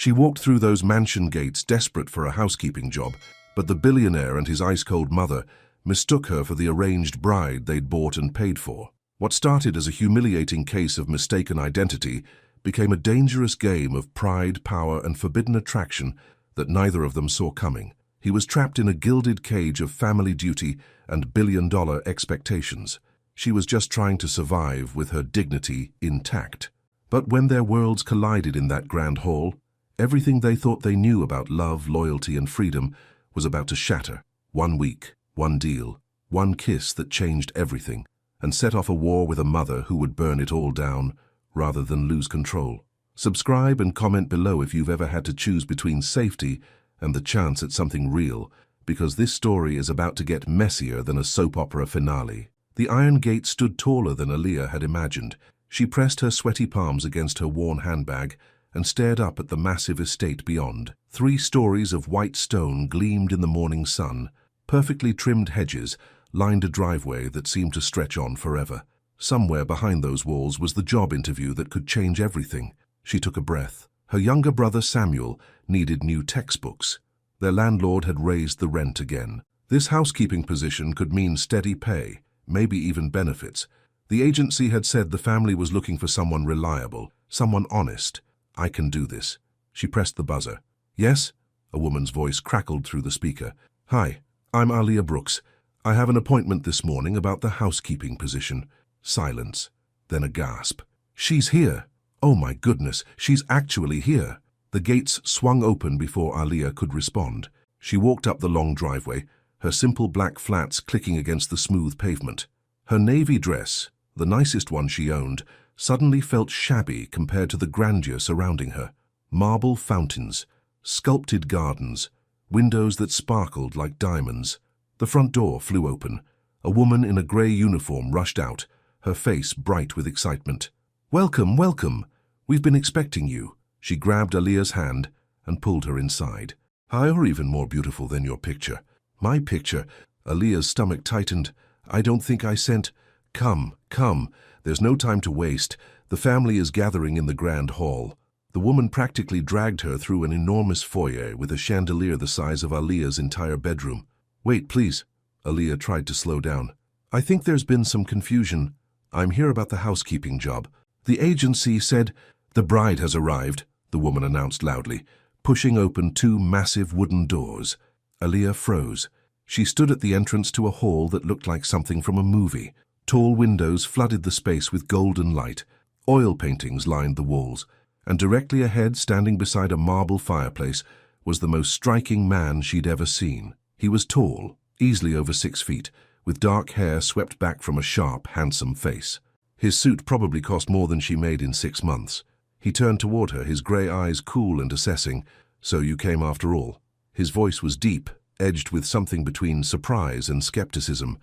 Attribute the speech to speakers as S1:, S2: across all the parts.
S1: She walked through those mansion gates desperate for a housekeeping job, but the billionaire and his ice-cold mother mistook her for the arranged bride they'd bought and paid for. What started as a humiliating case of mistaken identity became a dangerous game of pride, power, and forbidden attraction that neither of them saw coming. He was trapped in a gilded cage of family duty and billion-dollar expectations. She was just trying to survive with her dignity intact. But when their worlds collided in that grand hall, everything they thought they knew about love, loyalty, and freedom was about to shatter. 1 week, one deal, one kiss that changed everything and set off a war with a mother who would burn it all down rather than lose control. Subscribe and comment below if you've ever had to choose between safety and the chance at something real, because this story is about to get messier than a soap opera finale. The iron gate stood taller than Aaliyah had imagined. She pressed her sweaty palms against her worn handbag and stared up at the massive estate beyond. 3 stories of white stone gleamed in the morning sun. Perfectly trimmed hedges lined a driveway that seemed to stretch on forever. Somewhere behind those walls was the job interview that could change everything. She took a breath. Her younger brother Samuel needed new textbooks. Their landlord had raised the rent again. This housekeeping position could mean steady pay, maybe even benefits. The agency had said the family was looking for someone reliable, someone honest. "I can do this." She pressed the buzzer. "Yes?" A woman's voice crackled through the speaker. "Hi, I'm Aaliyah Brooks. I have an appointment this morning about the housekeeping position." Silence, then a gasp. "She's here! Oh my goodness, she's actually here!" The gates swung open before Aaliyah could respond. She walked up the long driveway, her simple black flats clicking against the smooth pavement. Her navy dress, the nicest one she owned, suddenly felt shabby compared to the grandeur surrounding her. Marble fountains, sculpted gardens, windows that sparkled like diamonds. The front door flew open. A woman in a grey uniform rushed out, her face bright with excitement. "Welcome, welcome! We've been expecting you." She grabbed Aaliyah's hand and pulled her inside. "You're even more beautiful than your picture." "My picture?" Aaliyah's stomach tightened. "I don't think I sent—" "Come, come. There's no time to waste. The family is gathering in the grand hall." The woman practically dragged her through an enormous foyer with a chandelier the size of Aaliyah's entire bedroom. "Wait, please." Aaliyah tried to slow down. "I think there's been some confusion. I'm here about the housekeeping job. The agency said—" "The bride has arrived," the woman announced loudly, pushing open 2 massive wooden doors. Aaliyah froze. She stood at the entrance to a hall that looked like something from a movie. Tall windows flooded the space with golden light. Oil paintings lined the walls, and directly ahead, standing beside a marble fireplace, was the most striking man she'd ever seen. He was tall, easily over 6 feet, with dark hair swept back from a sharp, handsome face. His suit probably cost more than she made in 6 months. He turned toward her, his grey eyes cool and assessing. "So you came after all." His voice was deep, edged with something between surprise and skepticism.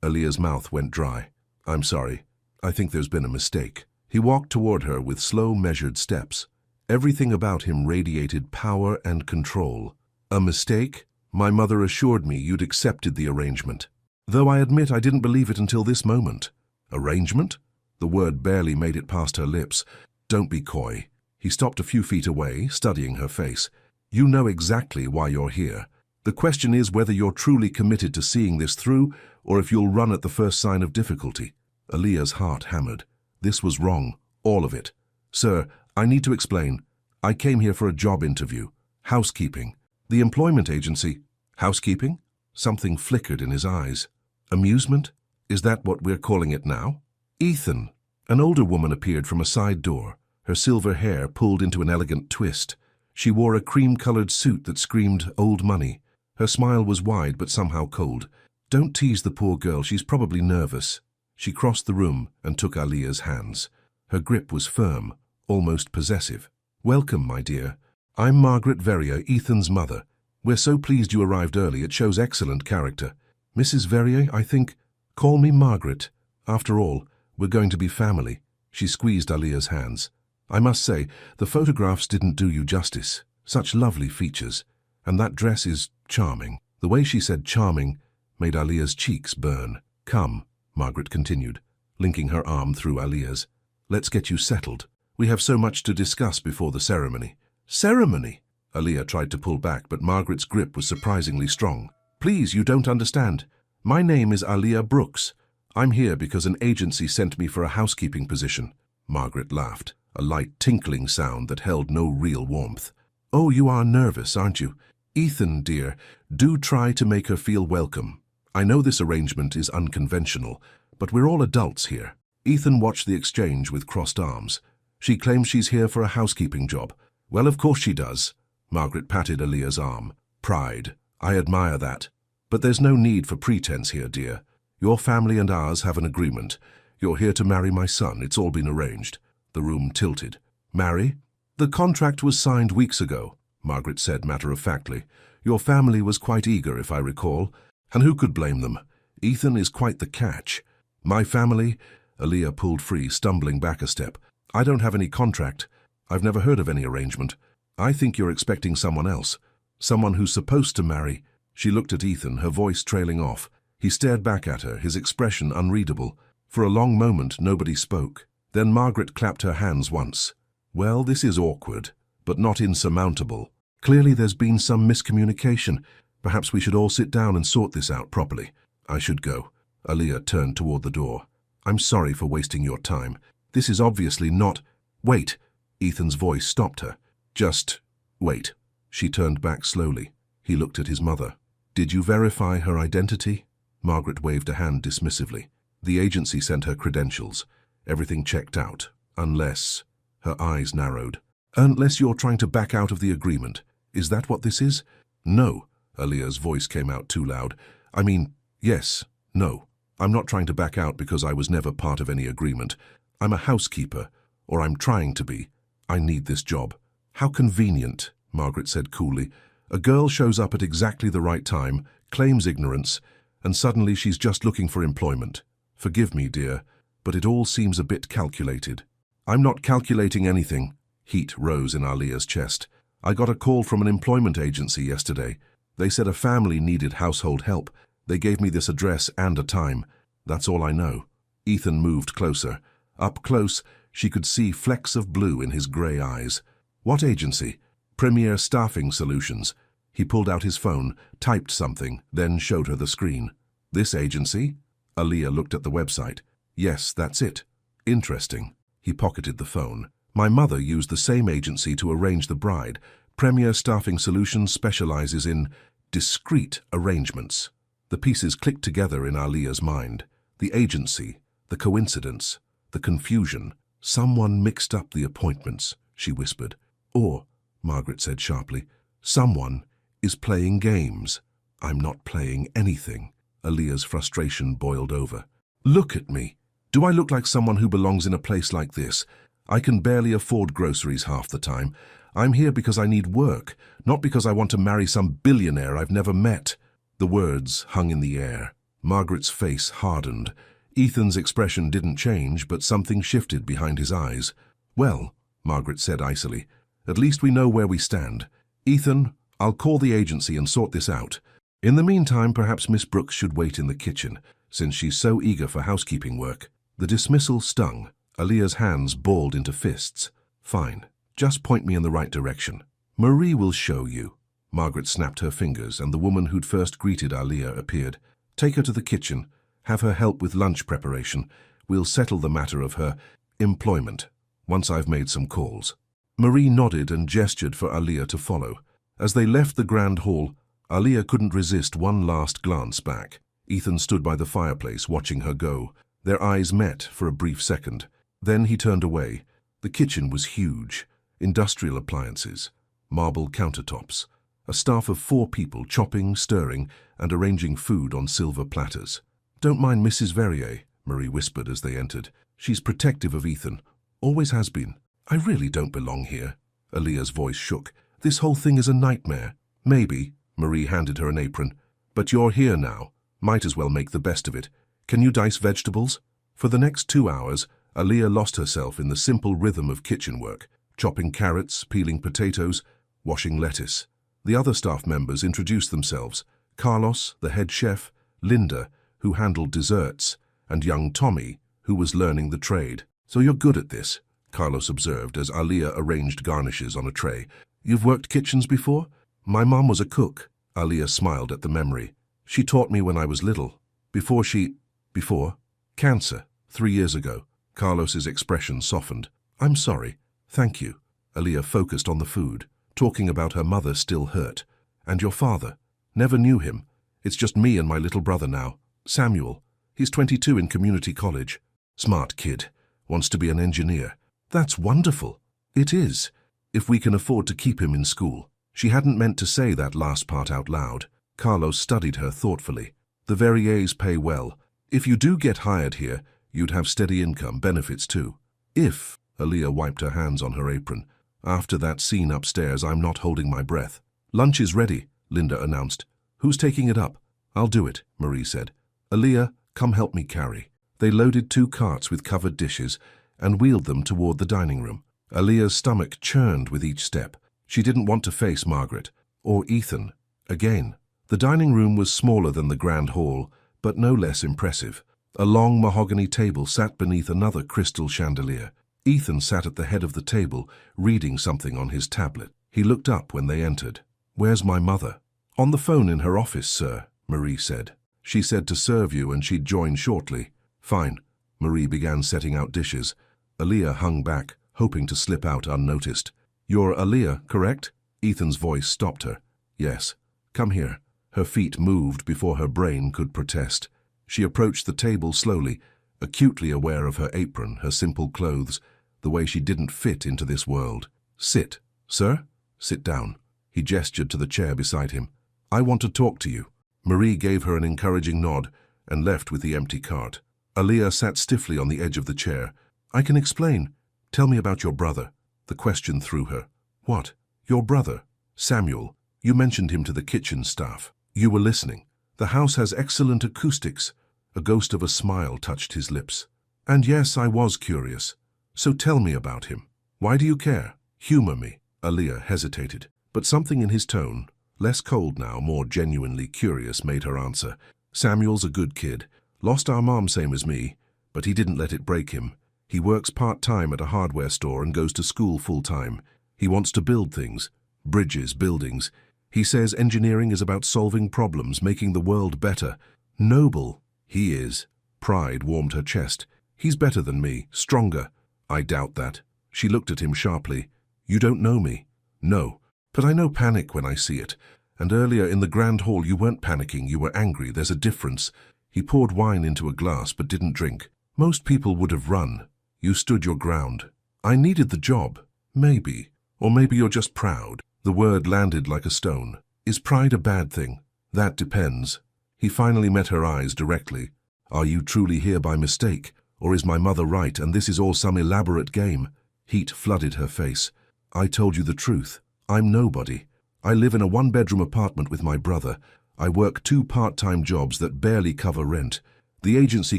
S1: Aaliyah's mouth went dry. "I'm sorry. I think there's been a mistake." He walked toward her with slow, measured steps. Everything about him radiated power and control. "A mistake? My mother assured me you'd accepted the arrangement. Though I admit I didn't believe it until this moment." "Arrangement?" The word barely made it past her lips. "Don't be coy." He stopped a few feet away, studying her face. "You know exactly why you're here. The question is whether you're truly committed to seeing this through, or if you'll run at the first sign of difficulty." Aaliyah's heart hammered. This was wrong, all of it. "Sir, I need to explain. I came here for a job interview. Housekeeping. The employment agency." "Housekeeping?" Something flickered in his eyes. "Amusement? Is that what we're calling it now?" "Ethan." An older woman appeared from a side door, her silver hair pulled into an elegant twist. She wore a cream-colored suit that screamed old money. Her smile was wide but somehow cold. "Don't tease the poor girl, she's probably nervous." She crossed the room and took Aaliyah's hands. Her grip was firm, almost possessive. "Welcome, my dear. I'm Margaret Verrier, Ethan's mother. We're so pleased you arrived early, it shows excellent character. Mrs. Verrier, I think. Call me Margaret. After all, we're going to be family." She squeezed Aaliyah's hands. "I must say, the photographs didn't do you justice. Such lovely features. And that dress is charming." The way she said charming made Aaliyah's cheeks burn. "Come," Margaret continued, linking her arm through Aaliyah's. "Let's get you settled. We have so much to discuss before the ceremony." Ceremony? Aaliyah tried to pull back, but Margaret's grip was surprisingly strong. Please, you don't understand. My name is Aaliyah Brooks. I'm here because an agency sent me for a housekeeping position. Margaret laughed, a light tinkling sound that held no real warmth. Oh, you are nervous, aren't you? Ethan, dear, do try to make her feel welcome. I know this arrangement is unconventional, but we're all adults here. Ethan watched the exchange with crossed arms. She claims she's here for a housekeeping job. Well, of course she does. Margaret patted Aaliyah's arm. Pride. I admire that. But there's no need for pretense here, dear. Your family and ours have an agreement. You're here to marry my son. It's all been arranged. The room tilted. Marry? The contract was signed weeks ago, Margaret said matter-of-factly. Your family was quite eager, if I recall. And who could blame them? Ethan is quite the catch. My family? Aaliyah pulled free, stumbling back a step. I don't have any contract. I've never heard of any arrangement. I think you're expecting someone else. Someone who's supposed to marry. She looked at Ethan, her voice trailing off. He stared back at her, his expression unreadable. For a long moment, nobody spoke. Then Margaret clapped her hands once. Well, this is awkward, but not insurmountable. Clearly there's been some miscommunication. Perhaps we should all sit down and sort this out properly. I should go. Aaliyah turned toward the door. I'm sorry for wasting your time. This is obviously not... Wait! Ethan's voice stopped her. Just wait. She turned back slowly. He looked at his mother. Did you verify her identity? Margaret waved a hand dismissively. The agency sent her credentials. Everything checked out. Unless... Her eyes narrowed. Unless you're trying to back out of the agreement. Is that what this is? No. Aaliyah's voice came out too loud. I mean, yes, no. I'm not trying to back out because I was never part of any agreement. I'm a housekeeper, or I'm trying to be. I need this job. How convenient, Margaret said coolly. A girl shows up at exactly the right time, claims ignorance, and suddenly she's just looking for employment. Forgive me, dear, but it all seems a bit calculated. I'm not calculating anything. Heat rose in Aaliyah's chest. I got a call from an employment agency yesterday. They said a family needed household help. They gave me this address and a time. That's all I know. Ethan moved closer. Up close, she could see flecks of blue in his grey eyes. What agency? Premier Staffing Solutions. He pulled out his phone, typed something, then showed her the screen. This agency? Aaliyah looked at the website. Yes, that's it. Interesting. He pocketed the phone. My mother used the same agency to arrange the bride. Premier Staffing Solutions specializes in discreet arrangements. The pieces clicked together in Aaliyah's mind. The agency, the coincidence, the confusion. Someone mixed up the appointments, she whispered. Or, Margaret said sharply, someone is playing games. I'm not playing anything. Aaliyah's frustration boiled over. Look at me. Do I look like someone who belongs in a place like this? I can barely afford groceries half the time. I'm here because I need work, not because I want to marry some billionaire I've never met. The words hung in the air. Margaret's face hardened. Ethan's expression didn't change, but something shifted behind his eyes. Well, Margaret said icily, at least we know where we stand. Ethan, I'll call the agency and sort this out. In the meantime, perhaps Miss Brooks should wait in the kitchen, since she's so eager for housekeeping work. The dismissal stung. Aaliyah's hands balled into fists. Fine. Just point me in the right direction. Marie will show you. Margaret snapped her fingers, and the woman who'd first greeted Aaliyah appeared. Take her to the kitchen. Have her help with lunch preparation. We'll settle the matter of her employment once I've made some calls. Marie nodded and gestured for Aaliyah to follow. As they left the grand hall, Aaliyah couldn't resist one last glance back. Ethan stood by the fireplace, watching her go. Their eyes met for a brief second. Then he turned away. The kitchen was huge. Industrial appliances, marble countertops, a staff of 4 people chopping, stirring, and arranging food on silver platters. Don't mind Mrs. Verrier, Marie whispered as they entered. She's protective of Ethan. Always has been. I really don't belong here. Aaliyah's voice shook. This whole thing is a nightmare. Maybe, Marie handed her an apron. But you're here now. Might as well make the best of it. Can you dice vegetables? For the next 2 hours, Aaliyah lost herself in the simple rhythm of kitchen work, chopping carrots, peeling potatoes, washing lettuce. The other staff members introduced themselves. Carlos, the head chef, Linda, who handled desserts, and young Tommy, who was learning the trade. So you're good at this, Carlos observed as Aaliyah arranged garnishes on a tray. You've worked kitchens before? My mom was a cook. Aaliyah smiled at the memory. She taught me when I was little. Before? Cancer, 3 years ago. Carlos's expression softened. I'm sorry. Thank you. Aaliyah focused on the food, talking about her mother still hurt. And your father? Never knew him. It's just me and my little brother now. Samuel. He's 22 in community college. Smart kid. Wants to be an engineer. That's wonderful. It is. If we can afford to keep him in school. She hadn't meant to say that last part out loud. Carlos studied her thoughtfully. The Verriers pay well. If you do get hired here, you'd have steady income, benefits too. If, Aaliyah wiped her hands on her apron. After that scene upstairs, I'm not holding my breath. Lunch is ready, Linda announced. Who's taking it up? I'll do it, Marie said. Aaliyah, come help me carry. They loaded 2 carts with covered dishes and wheeled them toward the dining room. Aaliyah's stomach churned with each step. She didn't want to face Margaret, or Ethan, again. The dining room was smaller than the grand hall, but no less impressive. A long mahogany table sat beneath another crystal chandelier. Ethan sat at the head of the table, reading something on his tablet. He looked up when they entered. Where's my mother? On the phone in her office, sir, Marie said. She said to serve you and she'd join shortly. Fine. Marie began setting out dishes. Aaliyah hung back, hoping to slip out unnoticed. You're Aaliyah, correct? Ethan's voice stopped her. Yes. Come here. Her feet moved before her brain could protest. She approached the table slowly, acutely aware of her apron, her simple clothes, the way she didn't fit into this world. Sit. Sir? Sit down. He gestured to the chair beside him. I want to talk to you. Marie gave her an encouraging nod and left with the empty cart. Aaliyah sat stiffly on the edge of the chair. I can explain. Tell me about your brother. The question threw her. What? Your brother? Samuel. You mentioned him to the kitchen staff. You were listening. The house has excellent acoustics. A ghost of a smile touched his lips. And yes, I was curious. So tell me about him. Why do you care? Humor me. Aaliyah hesitated. But something in his tone, less cold now, more genuinely curious, made her answer. Samuel's a good kid. Lost our mom same as me, but he didn't let it break him. He works part-time at a hardware store and goes to school full-time. He wants to build things. Bridges, buildings. He says engineering is about solving problems, making the world better. Noble. He is. Pride warmed her chest. He's better than me, stronger. I doubt that. She looked at him sharply. You don't know me. No. But I know panic when I see it. And earlier in the grand hall you weren't panicking, you were angry. There's a difference. He poured wine into a glass but didn't drink. Most people would have run. You stood your ground. I needed the job. Maybe. Or maybe you're just proud. The word landed like a stone. Is pride a bad thing? That depends. He finally met her eyes directly. Are you truly here by mistake? Or is my mother right and this is all some elaborate game? Heat flooded her face. I told you the truth. I'm nobody. I live in a 1-bedroom apartment with my brother. I work 2 part-time jobs that barely cover rent. The agency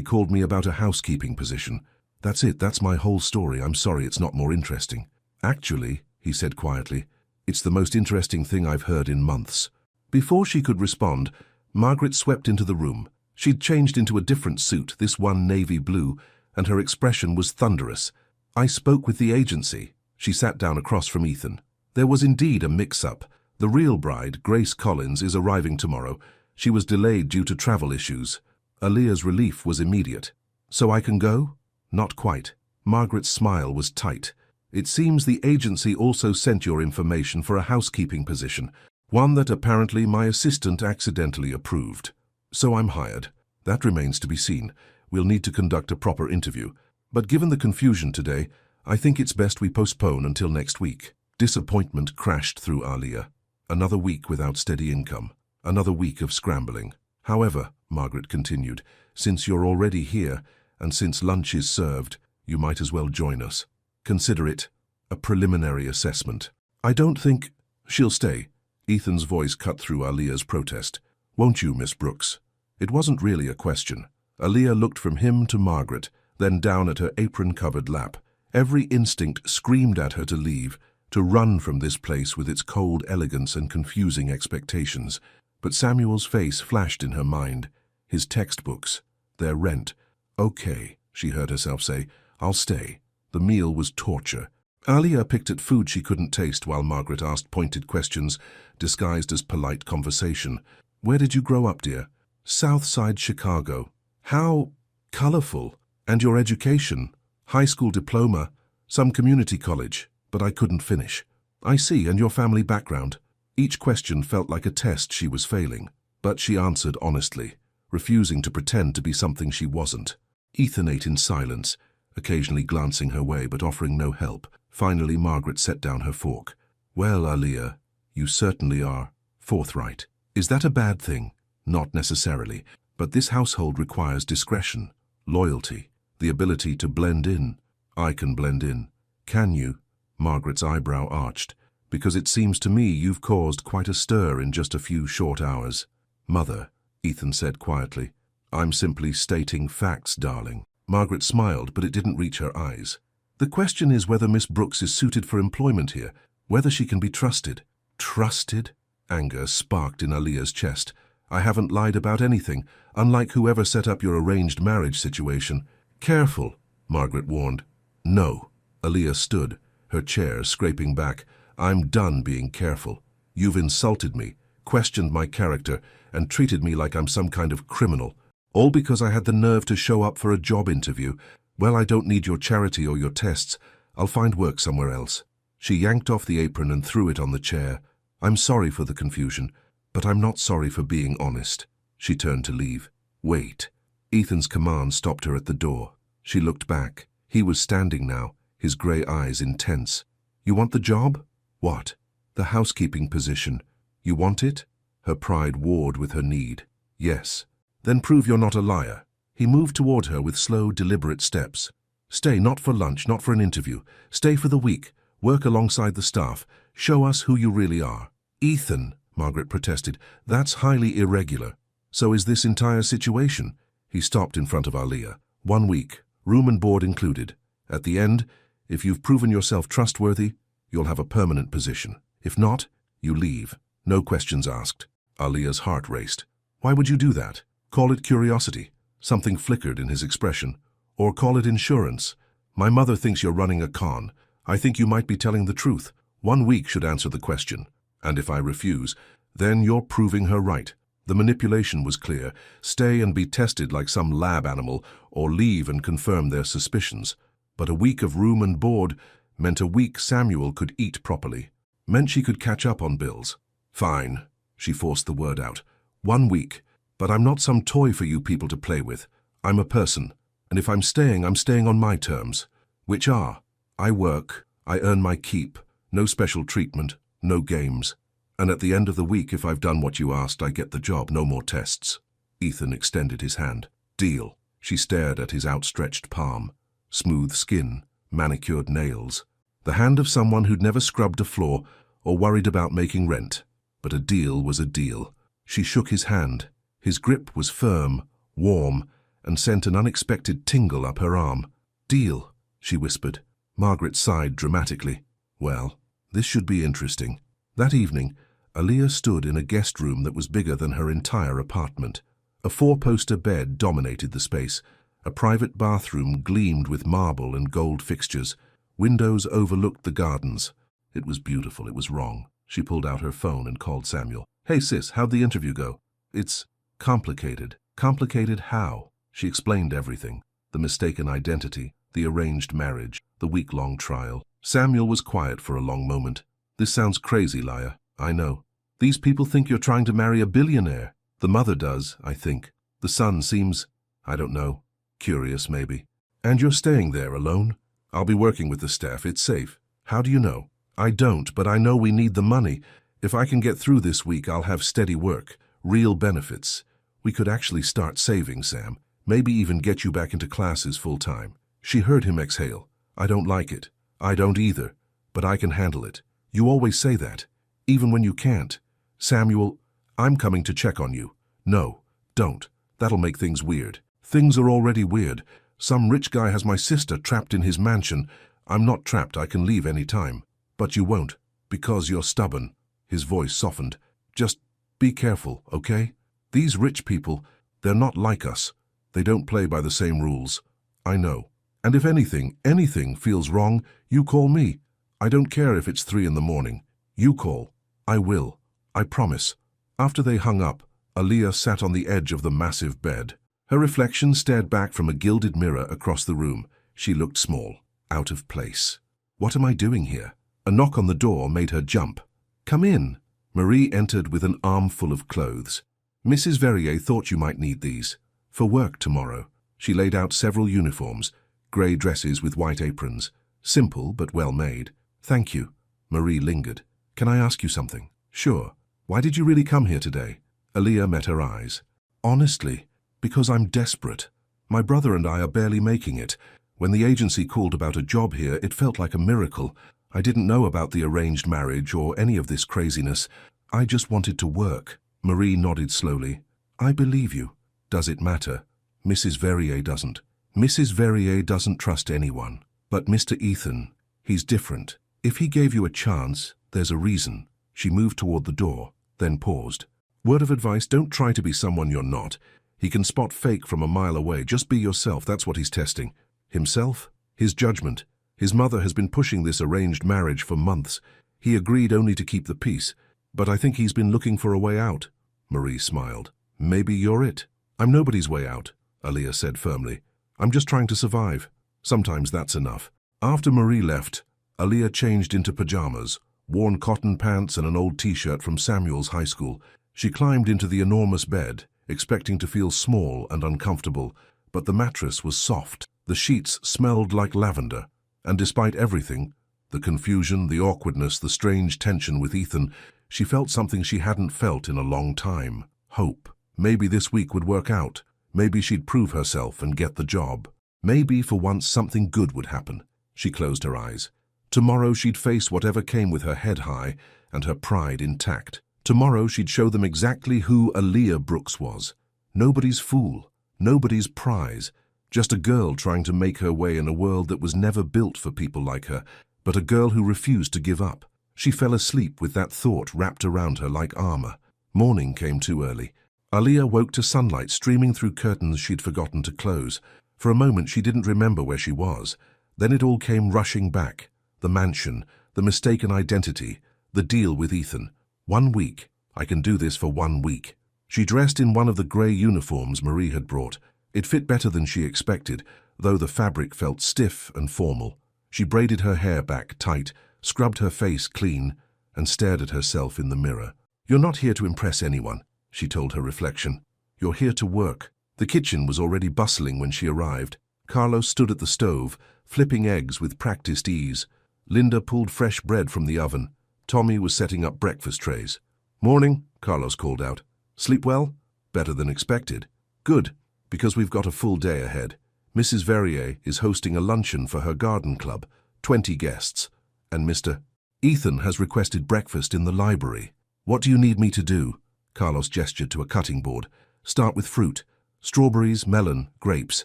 S1: called me about a housekeeping position. That's it, that's my whole story. I'm sorry it's not more interesting. Actually, he said quietly, it's the most interesting thing I've heard in months. Before she could respond, Margaret swept into the room. She'd changed into a different suit, this one navy blue, and her expression was thunderous. I spoke with the agency. She sat down across from Ethan. There was indeed a mix-up. The real bride, Grace Collins, is arriving tomorrow. She was delayed due to travel issues. Aaliyah's relief was immediate. So I can go? Not quite. Margaret's smile was tight. It seems the agency also sent your information for a housekeeping position, one that apparently my assistant accidentally approved. So I'm hired. That remains to be seen. We'll need to conduct a proper interview. But given the confusion today, I think it's best we postpone until next week. Disappointment crashed through Aaliyah. Another week without steady income. Another week of scrambling. However, Margaret continued, since you're already here, and since lunch is served, you might as well join us. Consider it a preliminary assessment. I don't think she'll stay. Ethan's voice cut through Aaliyah's protest. Won't you, Miss Brooks? It wasn't really a question. Aaliyah looked from him to Margaret, then down at her apron-covered lap. Every instinct screamed at her to leave, to run from this place with its cold elegance and confusing expectations. But Samuel's face flashed in her mind. His textbooks, their rent. Okay, she heard herself say, I'll stay. The meal was torture. Alia picked at food she couldn't taste while Margaret asked pointed questions disguised as polite conversation. Where did you grow up, dear? South Side Chicago. How colorful. And your education? High school diploma, some community college, but I couldn't finish. I see, and your family background? Each question felt like a test she was failing, but she answered honestly, refusing to pretend to be something she wasn't. Ethan ate in silence, occasionally glancing her way but offering no help. Finally, Margaret set down her fork. Well, Alia, you certainly are forthright. Is that a bad thing? Not necessarily, but this household requires discretion, loyalty, the ability to blend in. I can blend in. Can you? Margaret's eyebrow arched. Because it seems to me you've caused quite a stir in just a few short hours. Mother, Ethan said quietly. I'm simply stating facts, darling. Margaret smiled, but it didn't reach her eyes. The question is whether Miss Brooks is suited for employment here, whether she can be trusted. Trusted? Anger sparked in Alia's chest. I haven't lied about anything, unlike whoever set up your arranged marriage situation. Careful, Margaret warned. No. Alia stood, her chair scraping back. I'm done being careful. You've insulted me, questioned my character, and treated me like I'm some kind of criminal. All because I had the nerve to show up for a job interview. Well, I don't need your charity or your tests. I'll find work somewhere else. She yanked off the apron and threw it on the chair. I'm sorry for the confusion, but I'm not sorry for being honest. She turned to leave. Wait. Ethan's command stopped her at the door. She looked back. He was standing now, his grey eyes intense. You want the job? What? The housekeeping position. You want it? Her pride warred with her need. Yes. Then prove you're not a liar. He moved toward her with slow, deliberate steps. Stay, not for lunch, not for an interview. Stay for the week. Work alongside the staff. Show us who you really are. Ethan, Margaret protested, that's highly irregular. So is this entire situation. He stopped in front of Alia. 1 week, room and board included. At the end, if you've proven yourself trustworthy, you'll have a permanent position. If not, you leave. No questions asked. Alia's heart raced. Why would you do that? Call it curiosity. Something flickered in his expression. Or call it insurance. My mother thinks you're running a con. I think you might be telling the truth. 1 week should answer the question. And if I refuse, then you're proving her right. The manipulation was clear. Stay and be tested like some lab animal, or leave and confirm their suspicions. But a week of room and board meant a week Samuel could eat properly. Meant she could catch up on bills. Fine, she forced the word out. 1 week. But I'm not some toy for you people to play with. I'm a person. And if I'm staying on my terms. Which are, I work, I earn my keep, no special treatment, no games. And at the end of the week, if I've done what you asked, I get the job, no more tests. Ethan extended his hand. Deal. She stared at his outstretched palm. Smooth skin, manicured nails. The hand of someone who'd never scrubbed a floor or worried about making rent. But a deal was a deal. She shook his hand. His grip was firm, warm, and sent an unexpected tingle up her arm. Deal, she whispered. Margaret sighed dramatically. Well, this should be interesting. That evening, Alia stood in a guest room that was bigger than her entire apartment. A 4-poster bed dominated the space. A private bathroom gleamed with marble and gold fixtures. Windows overlooked the gardens. It was beautiful, it was wrong. She pulled out her phone and called Samuel. Hey sis, how'd the interview go? It's complicated. Complicated how? She explained everything. The mistaken identity, the arranged marriage, the week-long trial. Samuel was quiet for a long moment. This sounds crazy, Liar. I know. These people think you're trying to marry a billionaire. The mother does, I think. The son seems, I don't know, curious maybe. And you're staying there alone? I'll be working with the staff. It's safe. How do you know? I don't, but I know we need the money. If I can get through this week, I'll have steady work, real benefits. We could actually start saving, Sam. Maybe even get you back into classes full-time. She heard him exhale. I don't like it. I don't either. But I can handle it. You always say that, even when you can't. Samuel, I'm coming to check on you. No, don't. That'll make things weird. Things are already weird. Some rich guy has my sister trapped in his mansion. I'm not trapped. I can leave any time. But you won't, because you're stubborn. His voice softened. Just be careful, okay? These rich people, they're not like us. They don't play by the same rules. I know. And if anything feels wrong, you call me. I don't care if it's 3 in the morning. You call. I will. I promise. After they hung up, Aaliyah sat on the edge of the massive bed. Her reflection stared back from a gilded mirror across the room. She looked small, out of place. What am I doing here? A knock on the door made her jump. Come in. Marie entered with an armful of clothes. Mrs. Verrier thought you might need these. For work tomorrow. She laid out several uniforms, grey dresses with white aprons. Simple but well made. Thank you. Marie lingered. Can I ask you something? Sure. Why did you really come here today? Aaliyah met her eyes. Honestly, because I'm desperate. My brother and I are barely making it. When the agency called about a job here, it felt like a miracle. I didn't know about the arranged marriage or any of this craziness. I just wanted to work. Marie nodded slowly. I believe you. Does it matter? Mrs. Verrier doesn't. Mrs. Verrier doesn't trust anyone. But Mr. Ethan, he's different. If he gave you a chance, there's a reason. She moved toward the door, then paused. Word of advice, don't try to be someone you're not. He can spot fake from a mile away. Just be yourself, that's what he's testing. Himself? His judgment. His mother has been pushing this arranged marriage for months. He agreed only to keep the peace. But I think he's been looking for a way out. Marie smiled. Maybe you're it. I'm nobody's way out, Aaliyah said firmly. I'm just trying to survive. Sometimes that's enough. After Marie left, Aaliyah changed into pajamas, worn cotton pants and an old t-shirt from Samuel's high school. She climbed into the enormous bed, expecting to feel small and uncomfortable, but the mattress was soft. The sheets smelled like lavender, and despite everything, the confusion, the awkwardness, the strange tension with Ethan, she felt something she hadn't felt in a long time. Hope. Maybe this week would work out. Maybe she'd prove herself and get the job. Maybe for once something good would happen. She closed her eyes. Tomorrow she'd face whatever came with her head high and her pride intact. Tomorrow she'd show them exactly who Aaliyah Brooks was. Nobody's fool, nobody's prize, just a girl trying to make her way in a world that was never built for people like her, but a girl who refused to give up. She fell asleep with that thought wrapped around her like armor. Morning came too early. Aaliyah woke to sunlight streaming through curtains she'd forgotten to close. For a moment she didn't remember where she was. Then it all came rushing back. The mansion, the mistaken identity, the deal with Ethan. 1 week. I can do this for 1 week. She dressed in one of the grey uniforms Marie had brought. It fit better than she expected, though the fabric felt stiff and formal. She braided her hair back tight, scrubbed her face clean, and stared at herself in the mirror. You're not here to impress anyone, she told her reflection. You're here to work. The kitchen was already bustling when she arrived. Carlos stood at the stove, flipping eggs with practiced ease. Linda pulled fresh bread from the oven. Tommy was setting up breakfast trays. Morning, Carlos called out. Sleep well? Better than expected. Good, because we've got a full day ahead. Mrs. Verrier is hosting a luncheon for her garden club, 20 guests, and Mr. Ethan has requested breakfast in the library. What do you need me to do? Carlos gestured to a cutting board. Start with fruit. Strawberries, melon, grapes.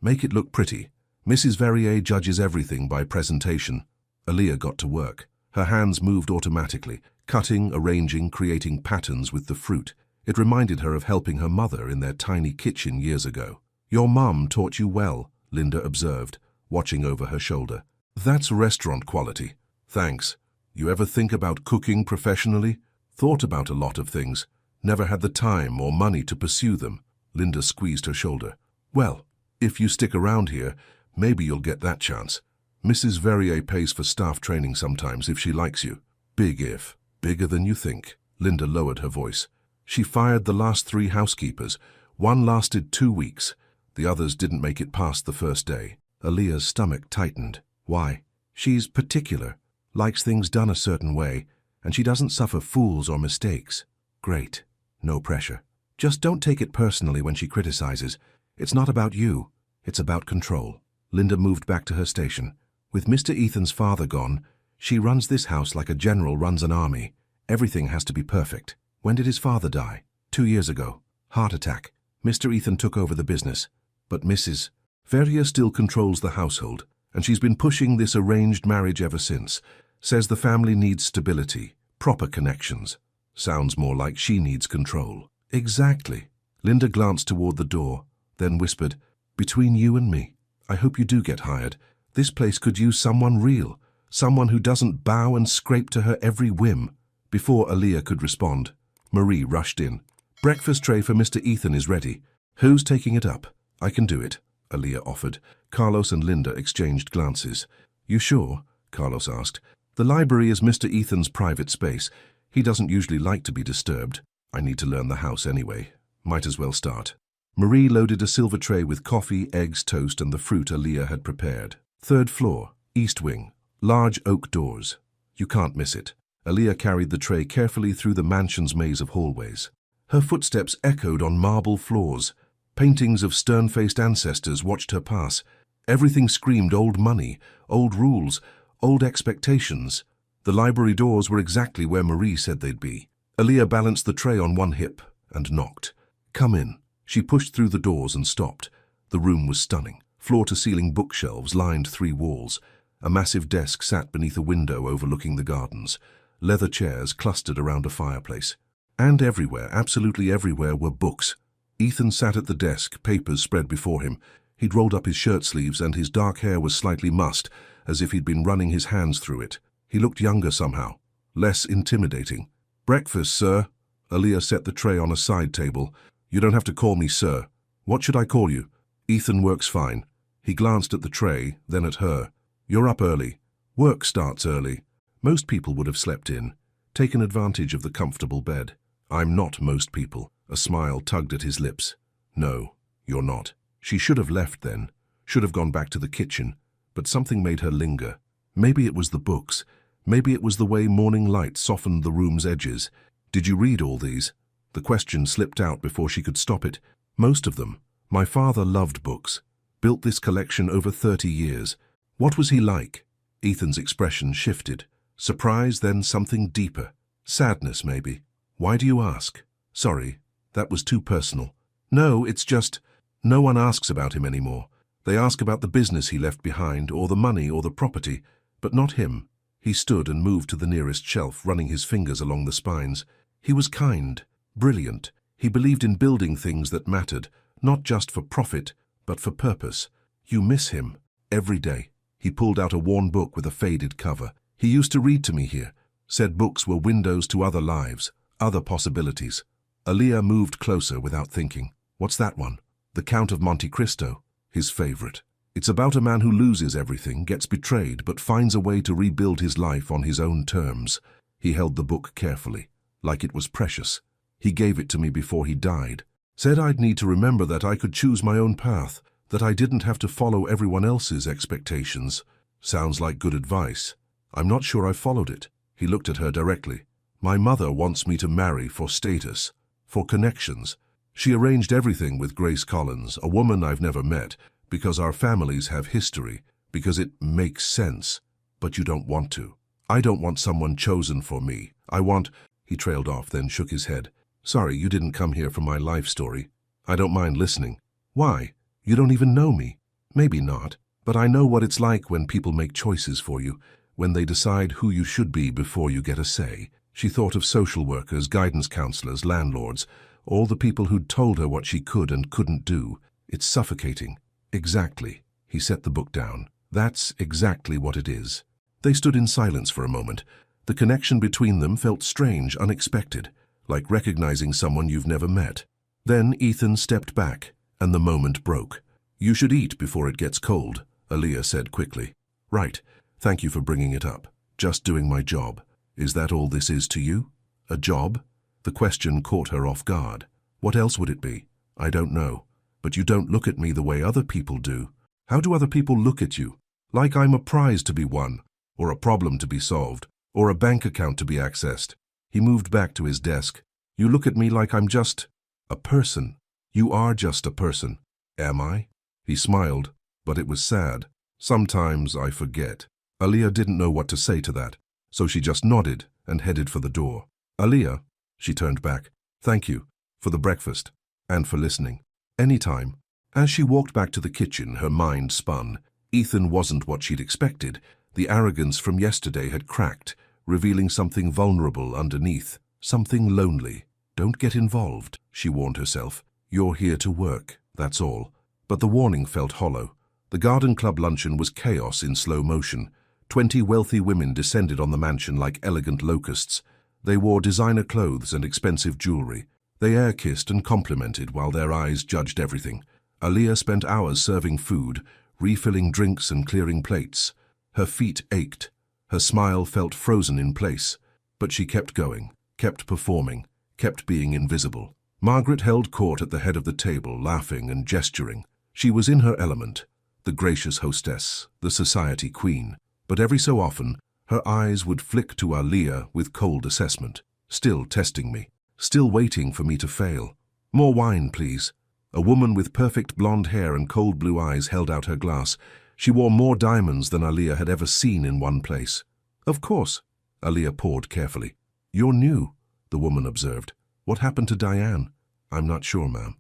S1: Make it look pretty. Mrs. Verrier judges everything by presentation. Aaliyah got to work. Her hands moved automatically, cutting, arranging, creating patterns with the fruit. It reminded her of helping her mother in their tiny kitchen years ago. Your mum taught you well, Linda observed, watching over her shoulder. That's restaurant quality. Thanks. You ever think about cooking professionally? Thought about a lot of things. Never had the time or money to pursue them. Linda squeezed her shoulder. Well, if you stick around here, maybe you'll get that chance. Mrs. Verrier pays for staff training sometimes if she likes you. Big if. Bigger than you think. Linda lowered her voice. She fired the last 3 housekeepers. One lasted 2 weeks. The others didn't make it past the first day. Aaliyah's stomach tightened. Why? She's particular, likes things done a certain way, and she doesn't suffer fools or mistakes. Great. No pressure. Just don't take it personally when she criticizes. It's not about you. It's about control. Linda moved back to her station. With Mr. Ethan's father gone, she runs this house like a general runs an army. Everything has to be perfect. When did his father die? 2 years ago. Heart attack. Mr. Ethan took over the business. But Mrs. Verrier still controls the household, and she's been pushing this arranged marriage ever since. Says the family needs stability, proper connections. Sounds more like she needs control. Exactly. Linda glanced toward the door, then whispered, Between you and me, I hope you do get hired. This place could use someone real. Someone who doesn't bow and scrape to her every whim. Before Aaliyah could respond, Marie rushed in. Breakfast tray for Mr. Ethan is ready. Who's taking it up? I can do it, Aaliyah offered. Carlos and Linda exchanged glances. You sure? Carlos asked. The library is Mr. Ethan's private space. He doesn't usually like to be disturbed. I need to learn the house anyway. Might as well start. Marie loaded a silver tray with coffee, eggs, toast, and the fruit Aaliyah had prepared. Third floor, east wing, large oak doors. You can't miss it. Aaliyah carried the tray carefully through the mansion's maze of hallways. Her footsteps echoed on marble floors. Paintings of stern-faced ancestors watched her pass. Everything screamed old money, old rules, old expectations. The library doors were exactly where Marie said they'd be. Aaliyah balanced the tray on one hip and knocked. Come in. She pushed through the doors and stopped. The room was stunning. Floor-to-ceiling bookshelves lined 3 walls. A massive desk sat beneath a window overlooking the gardens. Leather chairs clustered around a fireplace. And everywhere, absolutely everywhere, were books. Ethan sat at the desk, papers spread before him. He'd rolled up his shirt sleeves and his dark hair was slightly mussed, as if he'd been running his hands through it. He looked younger somehow, less intimidating. Breakfast, sir. Aaliyah set the tray on a side table. You don't have to call me sir. What should I call you? Ethan works fine. He glanced at the tray, then at her. You're up early. Work starts early. Most people would have slept in, taken advantage of the comfortable bed. I'm not most people. A smile tugged at his lips. No, you're not. She should have left then, should have gone back to the kitchen, but something made her linger. Maybe it was the books. Maybe it was the way morning light softened the room's edges. Did you read all these? The question slipped out before she could stop it. Most of them. My father loved books. Built this collection over 30 years. What was he like? Ethan's expression shifted. Surprise, then something deeper. Sadness, maybe. Why do you ask? Sorry, that was too personal. No, it's just, no one asks about him anymore. They ask about the business he left behind, or the money, or the property, but not him. He stood and moved to the nearest shelf, running his fingers along the spines. He was kind, brilliant. He believed in building things that mattered, not just for profit, but for purpose. You miss him, every day. He pulled out a worn book with a faded cover. He used to read to me here, said books were windows to other lives, other possibilities. Aaliyah moved closer without thinking. What's that one? The Count of Monte Cristo, his favorite. It's about a man who loses everything, gets betrayed, but finds a way to rebuild his life on his own terms. He held the book carefully, like it was precious. He gave it to me before he died. Said I'd need to remember that I could choose my own path, that I didn't have to follow everyone else's expectations. Sounds like good advice. I'm not sure I followed it. He looked at her directly. My mother wants me to marry for status, for connections. She arranged everything with Grace Collins, a woman I've never met, because our families have history, because it makes sense. But you don't want to. I don't want someone chosen for me. I want... He trailed off, then shook his head. Sorry, you didn't come here for my life story. I don't mind listening. Why? You don't even know me. Maybe not, but I know what it's like when people make choices for you, when they decide who you should be before you get a say. She thought of social workers, guidance counselors, landlords, all the people who'd told her what she could and couldn't do. It's suffocating. Exactly. He set the book down. That's exactly what it is. They stood in silence for a moment. The connection between them felt strange, unexpected, like recognizing someone you've never met. Then Ethan stepped back, and the moment broke. You should eat before it gets cold, Aaliyah said quickly. Right. Thank you for bringing it up. Just doing my job. Is that all this is to you? A job? The question caught her off guard. What else would it be? I don't know. But you don't look at me the way other people do. How do other people look at you? Like I'm a prize to be won, or a problem to be solved, or a bank account to be accessed. He moved back to his desk. You look at me like I'm just a person. You are just a person. Am I? He smiled, but it was sad. Sometimes I forget. Aaliyah didn't know what to say to that, so she just nodded and headed for the door. Aaliyah, she turned back. Thank you for the breakfast and for listening. Anytime. As she walked back to the kitchen, her mind spun. Ethan wasn't what she'd expected. The arrogance from yesterday had cracked, revealing something vulnerable underneath, something lonely. Don't get involved, she warned herself. You're here to work, that's all. But the warning felt hollow. The garden club luncheon was chaos in slow motion. 20 wealthy women descended on the mansion like elegant locusts. They wore designer clothes and expensive jewelry. They air-kissed and complimented while their eyes judged everything. Aaliyah spent hours serving food, refilling drinks and clearing plates. Her feet ached. Her smile felt frozen in place. But she kept going, kept performing, kept being invisible. Margaret held court at the head of the table, laughing and gesturing. She was in her element, the gracious hostess, the society queen. But every so often, her eyes would flick to Aaliyah with cold assessment, still testing me, still waiting for me to fail. "More wine, please." A woman with perfect blonde hair and cold blue eyes held out her glass. She wore more diamonds than Aaliyah had ever seen in one place. "Of course." Aaliyah poured carefully. "You're new," the woman observed. "What happened to Diane?" "I'm not sure, ma'am."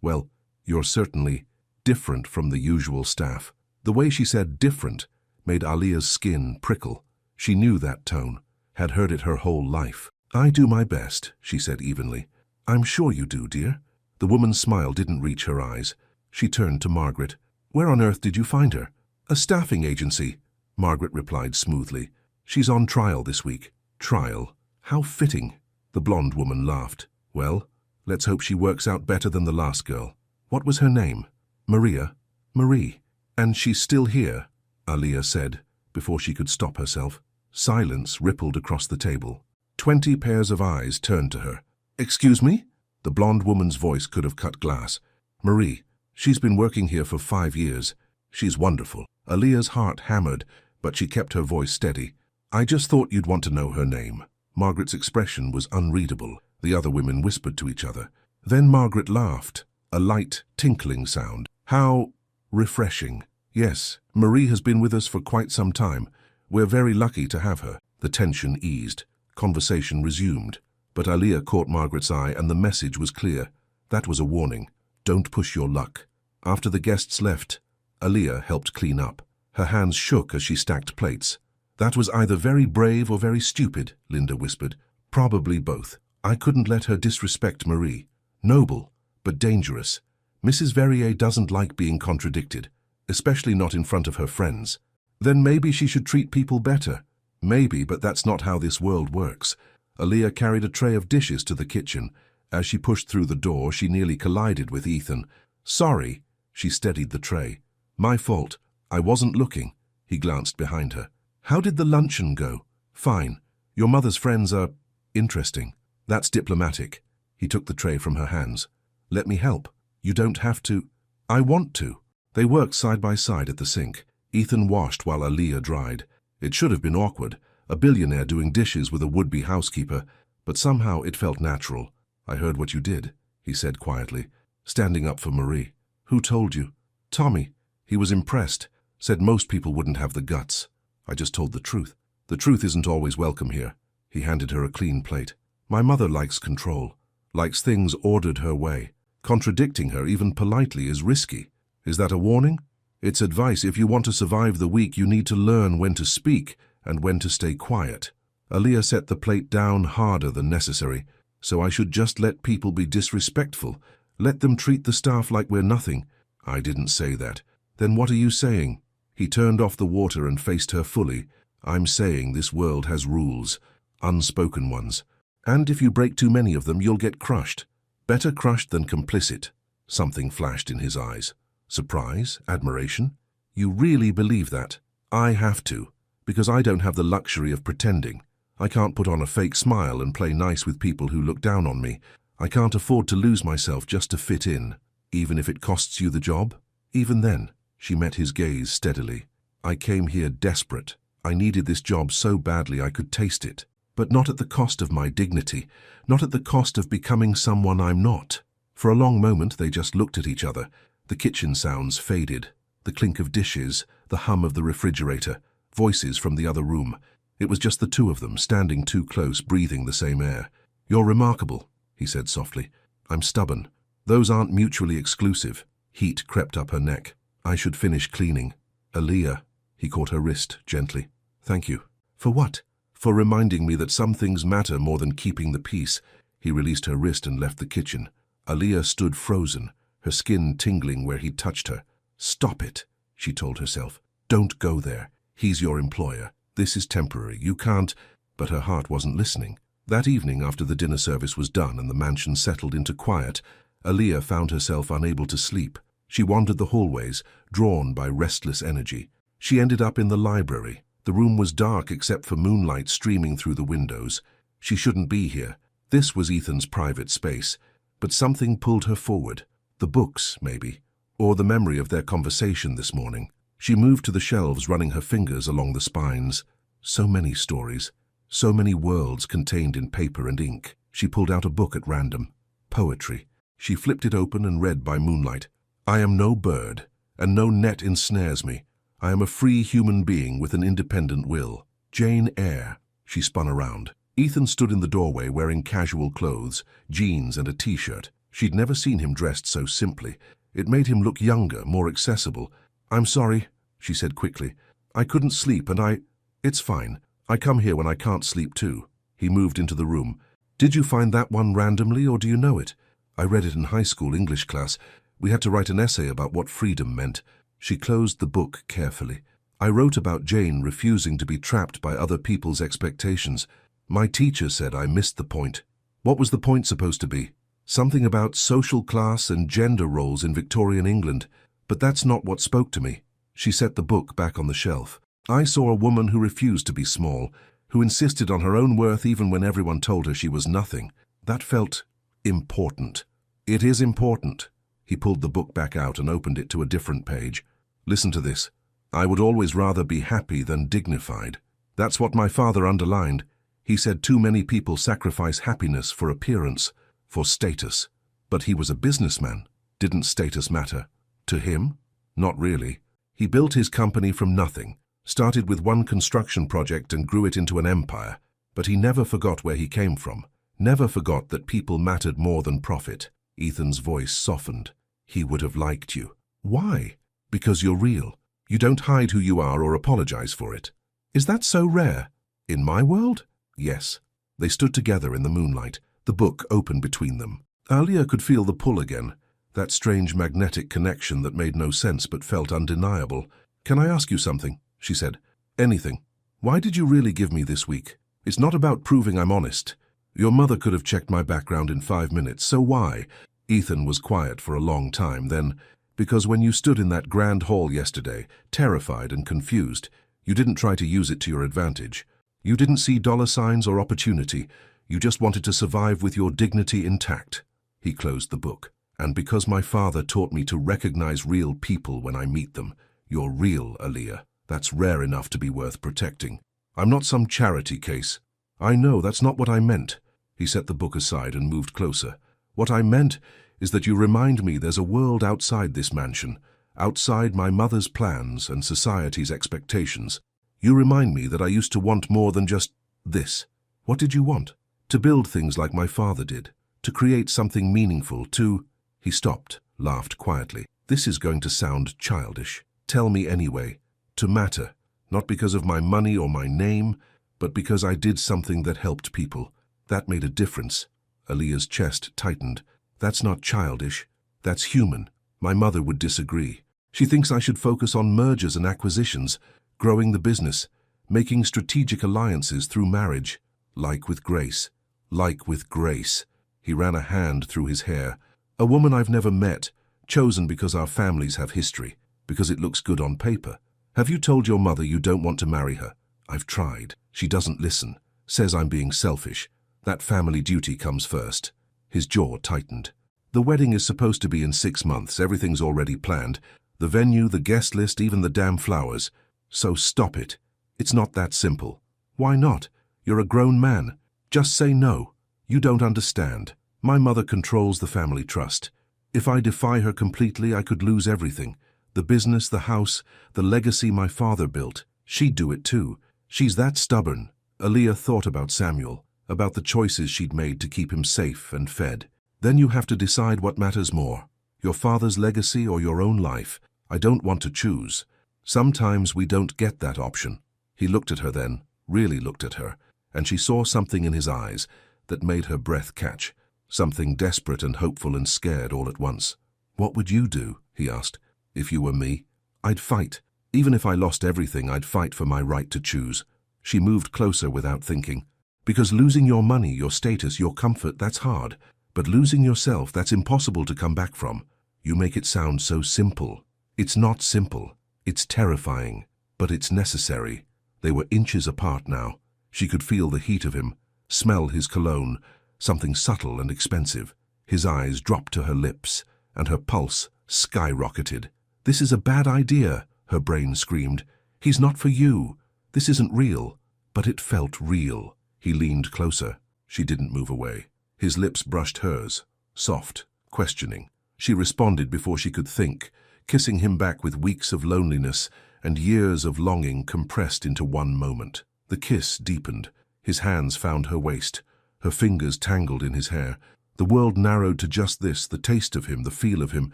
S1: Well, you're certainly different from the usual staff." The way she said different made Aaliyah's skin prickle. She knew that tone, had heard it her whole life. "I do my best," she said evenly. "I'm sure you do, dear." The woman's smile didn't reach her eyes. She turned to Margaret. "Where on earth did you find her?" "A staffing agency," Margaret replied smoothly. "She's on trial this week." "Trial? How fitting." The blonde woman laughed. "Well, let's hope she works out better than the last girl." "What was her name?" "Maria." "Marie. And she's still here," Aaliyah said, before she could stop herself. Silence rippled across the table. 20 pairs of eyes turned to her. "Excuse me?" The blonde woman's voice could have cut glass. "Marie. She's been working here for 5 years. She's wonderful." Aaliyah's heart hammered, but she kept her voice steady. "I just thought you'd want to know her name." Margaret's expression was unreadable. The other women whispered to each other. Then Margaret laughed, a light, tinkling sound. "How refreshing." "Yes, Marie has been with us for quite some time. We're very lucky to have her." The tension eased. Conversation resumed. But Aaliyah caught Margaret's eye, and the message was clear. That was a warning. Don't push your luck. After the guests left, Aaliyah helped clean up. Her hands shook as she stacked plates. "That was either very brave or very stupid," Linda whispered. "Probably both. I couldn't let her disrespect Marie. Noble, but dangerous. Mrs. Verrier doesn't like being contradicted, especially not in front of her friends. Then maybe she should treat people better." "Maybe, but that's not how this world works." Aaliyah carried a tray of dishes to the kitchen. As she pushed through the door, she nearly collided with Ethan. "Sorry." She steadied the tray. "My fault. I wasn't looking." He glanced behind her. "How did the luncheon go?" "Fine. Your mother's friends are interesting." "That's diplomatic." He took the tray from her hands. "Let me help." "You don't have to." "I want to." They worked side by side at the sink. Ethan washed while Aaliyah dried. It should have been awkward, a billionaire doing dishes with a would-be housekeeper, but somehow it felt natural. "I heard what you did," he said quietly, standing up for Marie. "Who told you?" "Tommy. He was impressed, said most people wouldn't have the guts." "I just told the truth." "The truth isn't always welcome here." He handed her a clean plate. "My mother likes control, likes things ordered her way. Contradicting her, even politely, is risky." "Is that a warning?" "It's advice. If you want to survive the week, you need to learn when to speak and when to stay quiet." Aaliyah set the plate down harder than necessary. "So I should just let people be disrespectful, let them treat the staff like we're nothing." "I didn't say that." "Then what are you saying?" He turned off the water and faced her fully. "I'm saying this world has rules, unspoken ones. And if you break too many of them, you'll get crushed. Better crushed than complicit." Something flashed in his eyes. Surprise? Admiration? "You really believe that?" "I have to, because I don't have the luxury of pretending. I can't put on a fake smile and play nice with people who look down on me. I can't afford to lose myself just to fit in, even if it costs you the job." "Even then," she met his gaze steadily. "I came here desperate. I needed this job so badly I could taste it. But not at the cost of my dignity, not at the cost of becoming someone I'm not." For a long moment they just looked at each other. The kitchen sounds faded. The clink of dishes, the hum of the refrigerator, voices from the other room. It was just the two of them, standing too close, breathing the same air. "You're remarkable," he said softly. "I'm stubborn. Those aren't mutually exclusive." Heat crept up her neck. "I should finish cleaning." "Aaliyah," he caught her wrist gently. "Thank you." "For what?" "For reminding me that some things matter more than keeping the peace." He released her wrist and left the kitchen. Aaliyah stood frozen, her skin tingling where he touched her. "Stop it," she told herself. "Don't go there. He's your employer. This is temporary. You can't. But her heart wasn't listening. That evening, after the dinner service was done and the mansion settled into quiet, Aaliyah found herself unable to sleep. She wandered the hallways, drawn by restless energy. She ended up in the library. The room was dark except for moonlight streaming through the windows. She shouldn't be here. This was Ethan's private space. But something pulled her forward. The books, maybe. Or the memory of their conversation this morning. She moved to the shelves, running her fingers along the spines. So many stories. So many worlds contained in paper and ink. She pulled out a book at random. Poetry. She flipped it open and read by moonlight. I am no bird, and no net ensnares me. I am a free human being with an independent will. Jane Eyre. She spun around. Ethan stood in the doorway wearing casual clothes, jeans and a t-shirt. She'd never seen him dressed so simply. It made him look younger, more accessible. I'm sorry, she said quickly. I couldn't sleep and It's fine. I come here when I can't sleep too. He moved into the room. Did you find that one randomly or do you know it? I read it in high school English class. We had to write an essay about what freedom meant. She closed the book carefully. I wrote about Jane refusing to be trapped by other people's expectations. My teacher said I missed the point. What was the point supposed to be? Something about social class and gender roles in Victorian England. But that's not what spoke to me. She set the book back on the shelf. I saw a woman who refused to be small, who insisted on her own worth even when everyone told her she was nothing. That felt important. It is important. He pulled the book back out and opened it to a different page. Listen to this. I would always rather be happy than dignified. That's what my father underlined. He said too many people sacrifice happiness for appearance, for status. But he was a businessman. Didn't status matter? To him? Not really. He built his company from nothing, started with one construction project and grew it into an empire. But he never forgot where he came from, never forgot that people mattered more than profit. Ethan's voice softened. He would have liked you. Why? Because you're real. You don't hide who you are or apologize for it. Is that so rare? In my world? Yes. They stood together in the moonlight, the book open between them. Aaliyah could feel the pull again, that strange magnetic connection that made no sense but felt undeniable. Can I ask you something? She said. Anything. Why did you really give me this week? It's not about proving I'm honest. Your mother could have checked my background in 5 minutes, so why? Ethan was quiet for a long time, then, because when you stood in that grand hall yesterday, terrified and confused, you didn't try to use it to your advantage. You didn't see dollar signs or opportunity. You just wanted to survive with your dignity intact. He closed the book. And because my father taught me to recognize real people when I meet them, you're real, Aaliyah. That's rare enough to be worth protecting. I'm not some charity case. I know that's not what I meant. He set the book aside and moved closer. What I meant is that you remind me there's a world outside this mansion, outside my mother's plans and society's expectations. You remind me that I used to want more than just this. What did you want? To build things like my father did, to create something meaningful, to... He stopped, laughed quietly. This is going to sound childish. Tell me anyway. To matter, not because of my money or my name, but because I did something that helped people. That made a difference. Aaliyah's chest tightened. That's not childish. That's human. My mother would disagree. She thinks I should focus on mergers and acquisitions, growing the business, making strategic alliances through marriage. Like with Grace. Like with Grace. He ran a hand through his hair. A woman I've never met, chosen because our families have history, because it looks good on paper. Have you told your mother you don't want to marry her? I've tried. She doesn't listen. Says I'm being selfish. That family duty comes first. His jaw tightened. The wedding is supposed to be in 6 months. Everything's already planned. The venue, the guest list, even the damn flowers. So stop it. It's not that simple. Why not? You're a grown man. Just say no. You don't understand. My mother controls the family trust. If I defy her completely, I could lose everything. The business, the house, the legacy my father built. She'd do it too. She's that stubborn. Aaliyah thought about Samuel, about the choices she'd made to keep him safe and fed. Then you have to decide what matters more, your father's legacy or your own life. I don't want to choose. Sometimes we don't get that option. He looked at her then, really looked at her, and she saw something in his eyes that made her breath catch, something desperate and hopeful and scared all at once. What would you do, he asked, if you were me? I'd fight. Even if I lost everything, I'd fight for my right to choose. She moved closer without thinking. Because losing your money, your status, your comfort, that's hard. But losing yourself, that's impossible to come back from. You make it sound so simple. It's not simple. It's terrifying. But it's necessary. They were inches apart now. She could feel the heat of him, smell his cologne, something subtle and expensive. His eyes dropped to her lips, and her pulse skyrocketed. This is a bad idea, her brain screamed. He's not for you. This isn't real. But it felt real. He leaned closer. She didn't move away. His lips brushed hers, soft, questioning. She responded before she could think, kissing him back with weeks of loneliness and years of longing compressed into one moment. The kiss deepened. His hands found her waist. Her fingers tangled in his hair. The world narrowed to just this, the taste of him, the feel of him,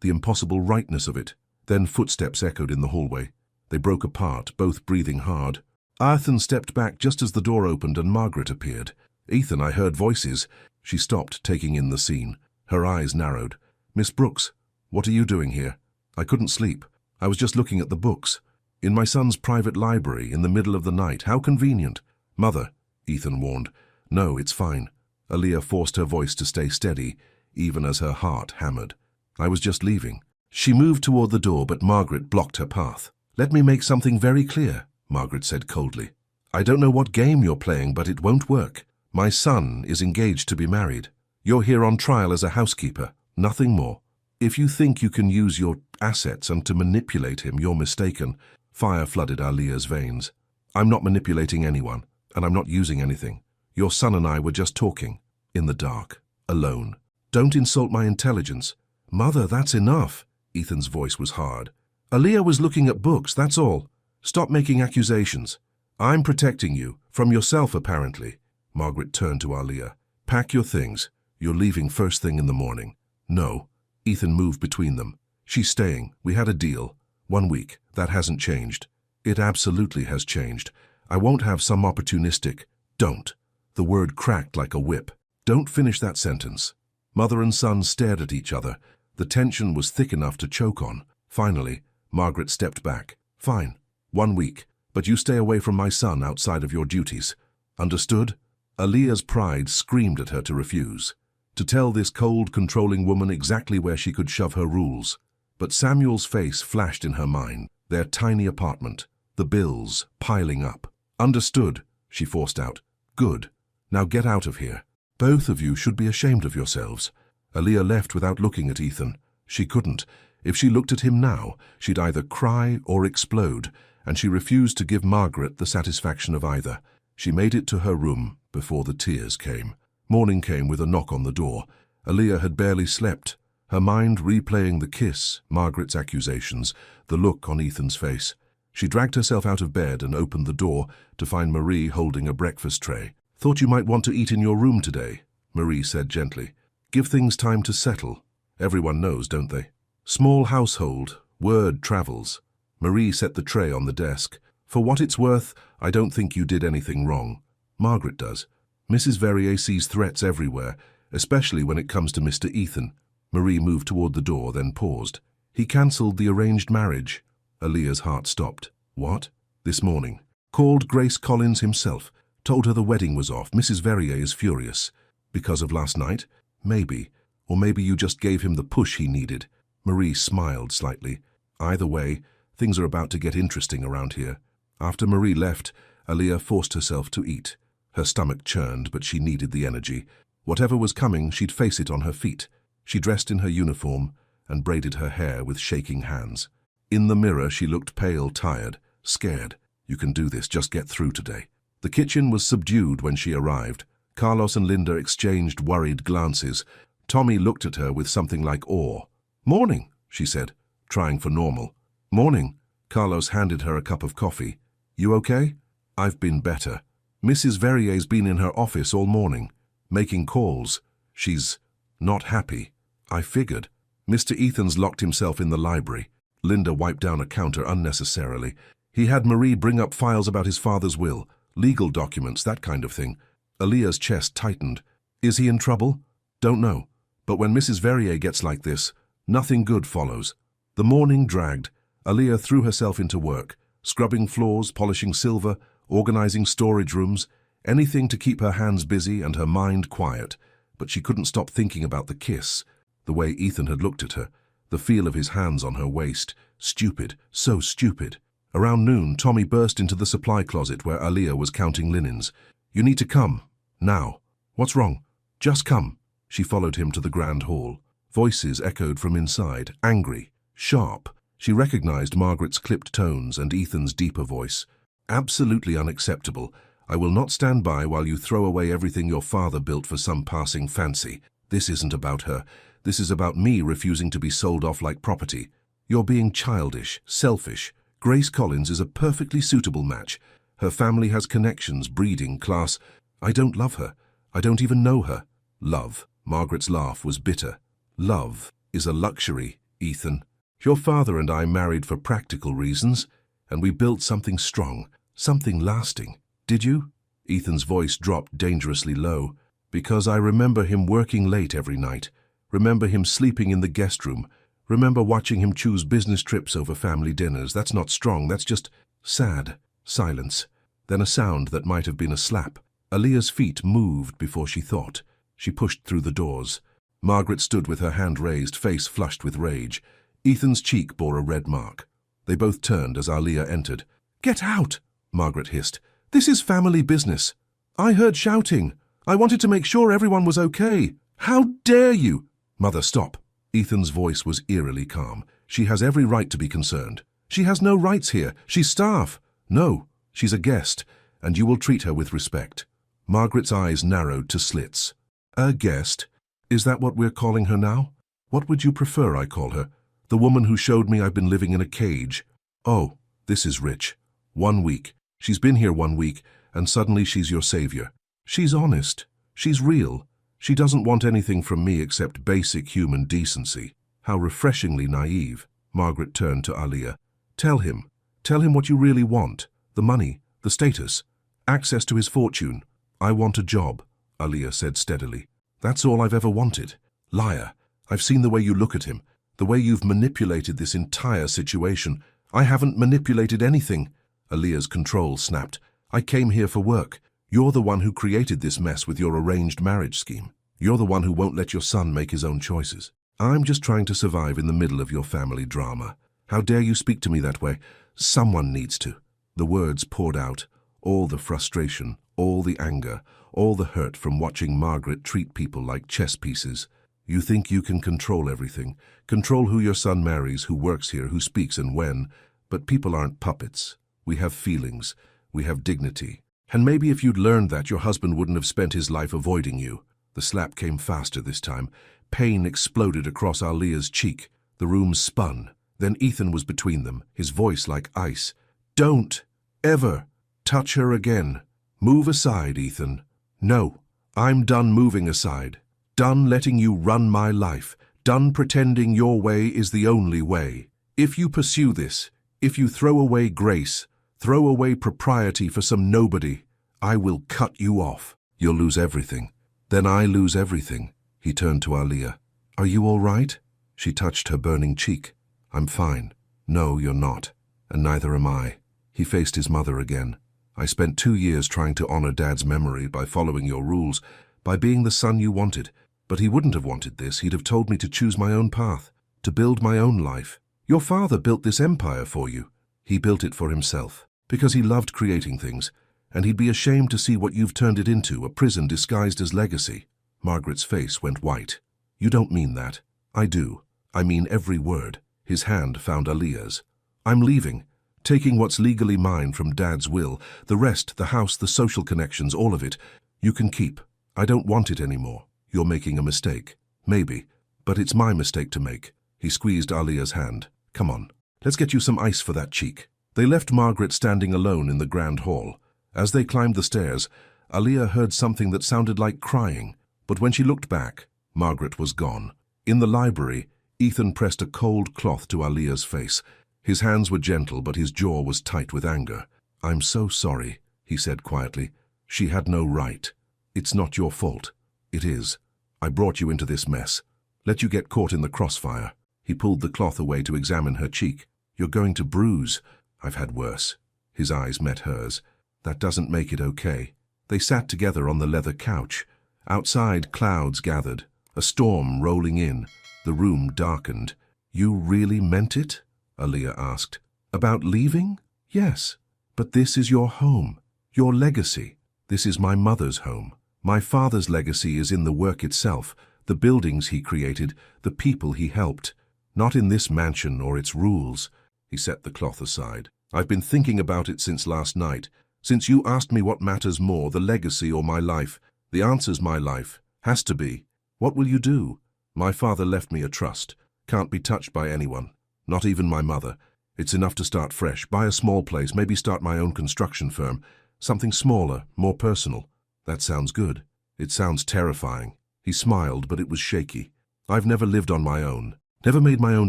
S1: the impossible rightness of it. Then footsteps echoed in the hallway. They broke apart, both breathing hard. Ethan stepped back just as the door opened and Margaret appeared. "Ethan, I heard voices." She stopped, taking in the scene. Her eyes narrowed. "Miss Brooks, what are you doing here?" "I couldn't sleep. I was just looking at the books. In my son's private library, in the middle of the night. How convenient." "Mother," Ethan warned. "No, it's fine." Aaliyah forced her voice to stay steady, even as her heart hammered. "I was just leaving." She moved toward the door, but Margaret blocked her path. "Let me make something very clear," Margaret said coldly. "I don't know what game you're playing, but it won't work. My son is engaged to be married. You're here on trial as a housekeeper, nothing more. If you think you can use your assets and to manipulate him, you're mistaken." Fire flooded Aaliyah's veins. "I'm not manipulating anyone, and I'm not using anything. Your son and I were just talking, in the dark, alone. Don't insult my intelligence." "Mother, that's enough." Ethan's voice was hard. "Aaliyah was looking at books, that's all. Stop making accusations. I'm protecting you, from yourself apparently." Margaret turned to Aaliyah. "Pack your things. You're leaving first thing in the morning." "No." Ethan moved between them. "She's staying. We had a deal. 1 week. That hasn't changed." "It absolutely has changed. I won't have some opportunistic—" "Don't." The word cracked like a whip. "Don't finish that sentence." Mother and son stared at each other. The tension was thick enough to choke on. Finally, Margaret stepped back. "Fine. 1 week. But you stay away from my son outside of your duties. Understood?" Aaliyah's pride screamed at her to refuse, to tell this cold, controlling woman exactly where she could shove her rules. But Samuel's face flashed in her mind, their tiny apartment, the bills piling up. "Understood," she forced out. "Good. Now get out of here. Both of you should be ashamed of yourselves." Aaliyah left without looking at Ethan. She couldn't. If she looked at him now, she'd either cry or explode, and she refused to give Margaret the satisfaction of either. She made it to her room before the tears came. Morning came with a knock on the door. Aaliyah had barely slept, her mind replaying the kiss, Margaret's accusations, the look on Ethan's face. She dragged herself out of bed and opened the door to find Marie holding a breakfast tray. "Thought you might want to eat in your room today," Marie said gently. "Give things time to settle. Everyone knows, don't they? Small household, word travels." Marie set the tray on the desk. "For what it's worth, I don't think you did anything wrong. Margaret does. Mrs. Verrier sees threats everywhere, especially when it comes to Mr. Ethan." Marie moved toward the door, then paused. "He cancelled the arranged marriage." Aaliyah's heart stopped. "What?" "This morning. Called Grace Collins himself. Told her the wedding was off. Mrs. Verrier is furious." "Because of last night?" "Maybe. Or maybe you just gave him the push he needed." Marie smiled slightly. "Either way, things are about to get interesting around here." After Marie left, Aaliyah forced herself to eat. Her stomach churned, but she needed the energy. Whatever was coming, she'd face it on her feet. She dressed in her uniform and braided her hair with shaking hands. In the mirror, she looked pale, tired, scared. "You can do this, just get through today." The kitchen was subdued when she arrived. Carlos and Linda exchanged worried glances. Tommy looked at her with something like awe. "Morning," she said, trying for normal. "Morning." Carlos handed her a cup of coffee. "You okay?" "I've been better. Mrs. Verrier's been in her office all morning, making calls. She's not happy." "I figured." "Mr. Ethan's locked himself in the library." Linda wiped down a counter unnecessarily. "He had Marie bring up files about his father's will, legal documents, that kind of thing." Aaliyah's chest tightened. "Is he in trouble?" "Don't know. But when Mrs. Verrier gets like this, nothing good follows." The morning dragged. Aaliyah threw herself into work, scrubbing floors, polishing silver, organizing storage rooms, anything to keep her hands busy and her mind quiet. But she couldn't stop thinking about the kiss, the way Ethan had looked at her, the feel of his hands on her waist. Stupid, so stupid. Around noon, Tommy burst into the supply closet where Aaliyah was counting linens. "You need to come. Now." "What's wrong?" "Just come." She followed him to the grand hall. Voices echoed from inside, angry, sharp. She recognized Margaret's clipped tones and Ethan's deeper voice. "Absolutely unacceptable. I will not stand by while you throw away everything your father built for some passing fancy. This isn't about her. This is about me refusing to be sold off like property. You're being childish, selfish. Grace Collins is a perfectly suitable match. Her family has connections, breeding, class. I don't love her. I don't even know her." "Love." Margaret's laugh was bitter. "Love is a luxury, Ethan. Your father and I married for practical reasons, and we built something strong, something lasting. Did you?" Ethan's voice dropped dangerously low. "Because I remember him working late every night, remember him sleeping in the guest room, remember watching him choose business trips over family dinners. That's not strong, that's just sad." Silence. Then a sound that might have been a slap. Aaliyah's feet moved before she thought. She pushed through the doors. Margaret stood with her hand raised, face flushed with rage. Ethan's cheek bore a red mark. They both turned as Aaliyah entered. "Get out!" Margaret hissed. "This is family business. I heard shouting. I wanted to make sure everyone was okay. How dare you!" "Mother, stop." Ethan's voice was eerily calm. "She has every right to be concerned. She has no rights here. She's staff." "No, she's a guest, and you will treat her with respect." Margaret's eyes narrowed to slits. "A guest? Is that what we're calling her now? What would you prefer I call her? The woman who showed me I've been living in a cage? Oh, this is rich. 1 week. She's been here 1 week, and suddenly she's your savior. She's honest. She's real. She doesn't want anything from me except basic human decency." How refreshingly naive. Margaret turned to Aaliyah. Tell him what you really want. The money, the status, access to his fortune." "I want a job," Aaliyah said steadily. "That's all I've ever wanted." "Liar. I've seen the way you look at him, the way you've manipulated this entire situation." "I haven't manipulated anything." Aaliyah's control snapped. "I came here for work. You're the one who created this mess with your arranged marriage scheme. You're the one who won't let your son make his own choices. I'm just trying to survive in the middle of your family drama. How dare you speak to me that way? Someone needs to." The words poured out, all the frustration, all the anger, all the hurt from watching Margaret treat people like chess pieces. "You think you can control everything, control who your son marries, who works here, who speaks and when, but people aren't puppets. We have feelings, we have dignity. And maybe if you'd learned that, your husband wouldn't have spent his life avoiding you." The slap came faster this time. Pain exploded across Aaliyah's cheek. The room spun. Then Ethan was between them, his voice like ice. "Don't ever touch her again. Move aside, Ethan." "No, I'm done moving aside. Done letting you run my life. Done pretending your way is the only way. If you pursue this, if you throw away grace, throw away propriety for some nobody, I will cut you off. You'll lose everything. Then I lose everything." He turned to Aaliyah. "Are you all right?" She touched her burning cheek. "I'm fine." "No, you're not. And neither am I." He faced his mother again. "I spent 2 years trying to honor Dad's memory by following your rules, by being the son you wanted. But he wouldn't have wanted this. He'd have told me to choose my own path, to build my own life. Your father built this empire for you." "He built it for himself, because he loved creating things, and he'd be ashamed to see what you've turned it into, a prison disguised as legacy." Margaret's face went white. "You don't mean that." "I do. I mean every word." His hand found Aaliyah's. "I'm leaving, taking what's legally mine from Dad's will. The rest, the house, the social connections, all of it, you can keep. I don't want it anymore. You're making a mistake. Maybe, but it's my mistake to make." He squeezed Aaliyah's hand. "Come on, let's get you some ice for that cheek." They left Margaret standing alone in the grand hall. As they climbed the stairs, Aaliyah heard something that sounded like crying, but when she looked back, Margaret was gone. In the library, Ethan pressed a cold cloth to Aaliyah's face. His hands were gentle, but his jaw was tight with anger. "I'm so sorry," he said quietly. "She had no right. It's not your fault. It is. I brought you into this mess. Let you get caught in the crossfire." He pulled the cloth away to examine her cheek. You're going to bruise. I've had worse. His eyes met hers. That doesn't make it okay. They sat together on the leather couch. Outside, clouds gathered, a storm rolling in. The room darkened. You really meant it? Aaliyah asked. About leaving? Yes. But this is your home, your legacy. This is my mother's home. My father's legacy is in the work itself, the buildings he created, the people he helped. Not in this mansion or its rules. He set the cloth aside. I've been thinking about it since last night. Since you asked me what matters more, the legacy or my life. The answer's my life. Has to be. What will you do? My father left me a trust. Can't be touched by anyone. Not even my mother. It's enough to start fresh. Buy a small place, maybe start my own construction firm. Something smaller, more personal. That sounds good. It sounds terrifying. He smiled, but it was shaky. I've never lived on my own. Never made my own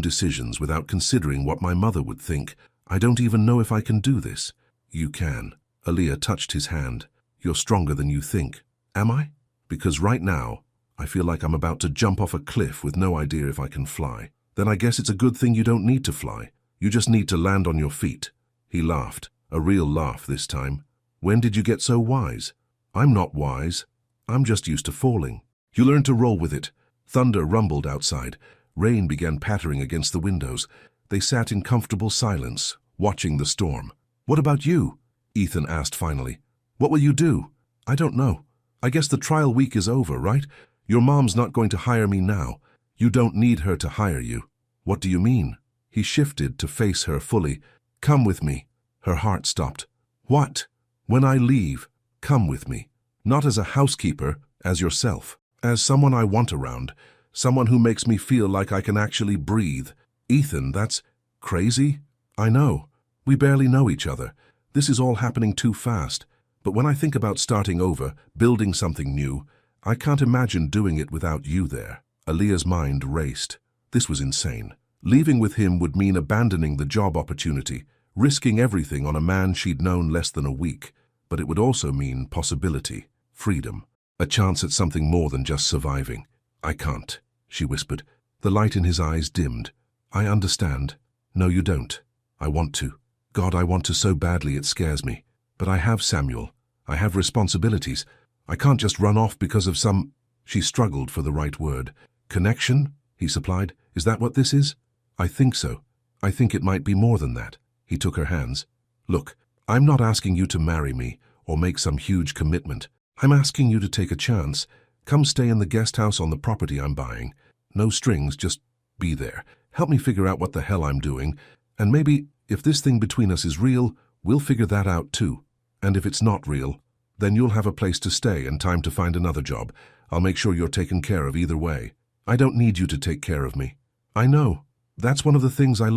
S1: decisions without considering what my mother would think. I don't even know if I can do this. You can. Aaliyah touched his hand. You're stronger than you think. Am I? Because right now, I feel like I'm about to jump off a cliff with no idea if I can fly. Then I guess it's a good thing you don't need to fly. You just need to land on your feet. He laughed, a real laugh this time. When did you get so wise? I'm not wise. I'm just used to falling. You learn to roll with it. Thunder rumbled outside. Rain began pattering against the windows. They sat in comfortable silence, watching the storm. What about you? Ethan asked finally. What will you do? I don't know. I guess the trial week is over, right? Your mom's not going to hire me now. You don't need her to hire you. What do you mean? He shifted to face her fully. Come with me. Her heart stopped. What? When I leave, come with me. Not as a housekeeper, as yourself. As someone I want around. Someone who makes me feel like I can actually breathe. Ethan, that's crazy? I know. We barely know each other. This is all happening too fast. But when I think about starting over, building something new, I can't imagine doing it without you there. Aaliyah's mind raced. This was insane. Leaving with him would mean abandoning the job opportunity, risking everything on a man she'd known less than a week. But it would also mean possibility, freedom, a chance at something more than just surviving. I can't, she whispered. The light in his eyes dimmed. I understand. No, you don't. I want to. God, I want to so badly it scares me. But I have Samuel. I have responsibilities. I can't just run off because of some... She struggled for the right word. Connection? He supplied. Is that what this is? I think so. I think it might be more than that. He took her hands. Look, I'm not asking you to marry me or make some huge commitment. I'm asking you to take a chance. Come stay in the guest house on the property I'm buying. No strings, just be there. Help me figure out what the hell I'm doing. And maybe, if this thing between us is real, we'll figure that out too. And if it's not real, then you'll have a place to stay and time to find another job. I'll make sure you're taken care of either way. I don't need you to take care of me. I know. That's one of the things I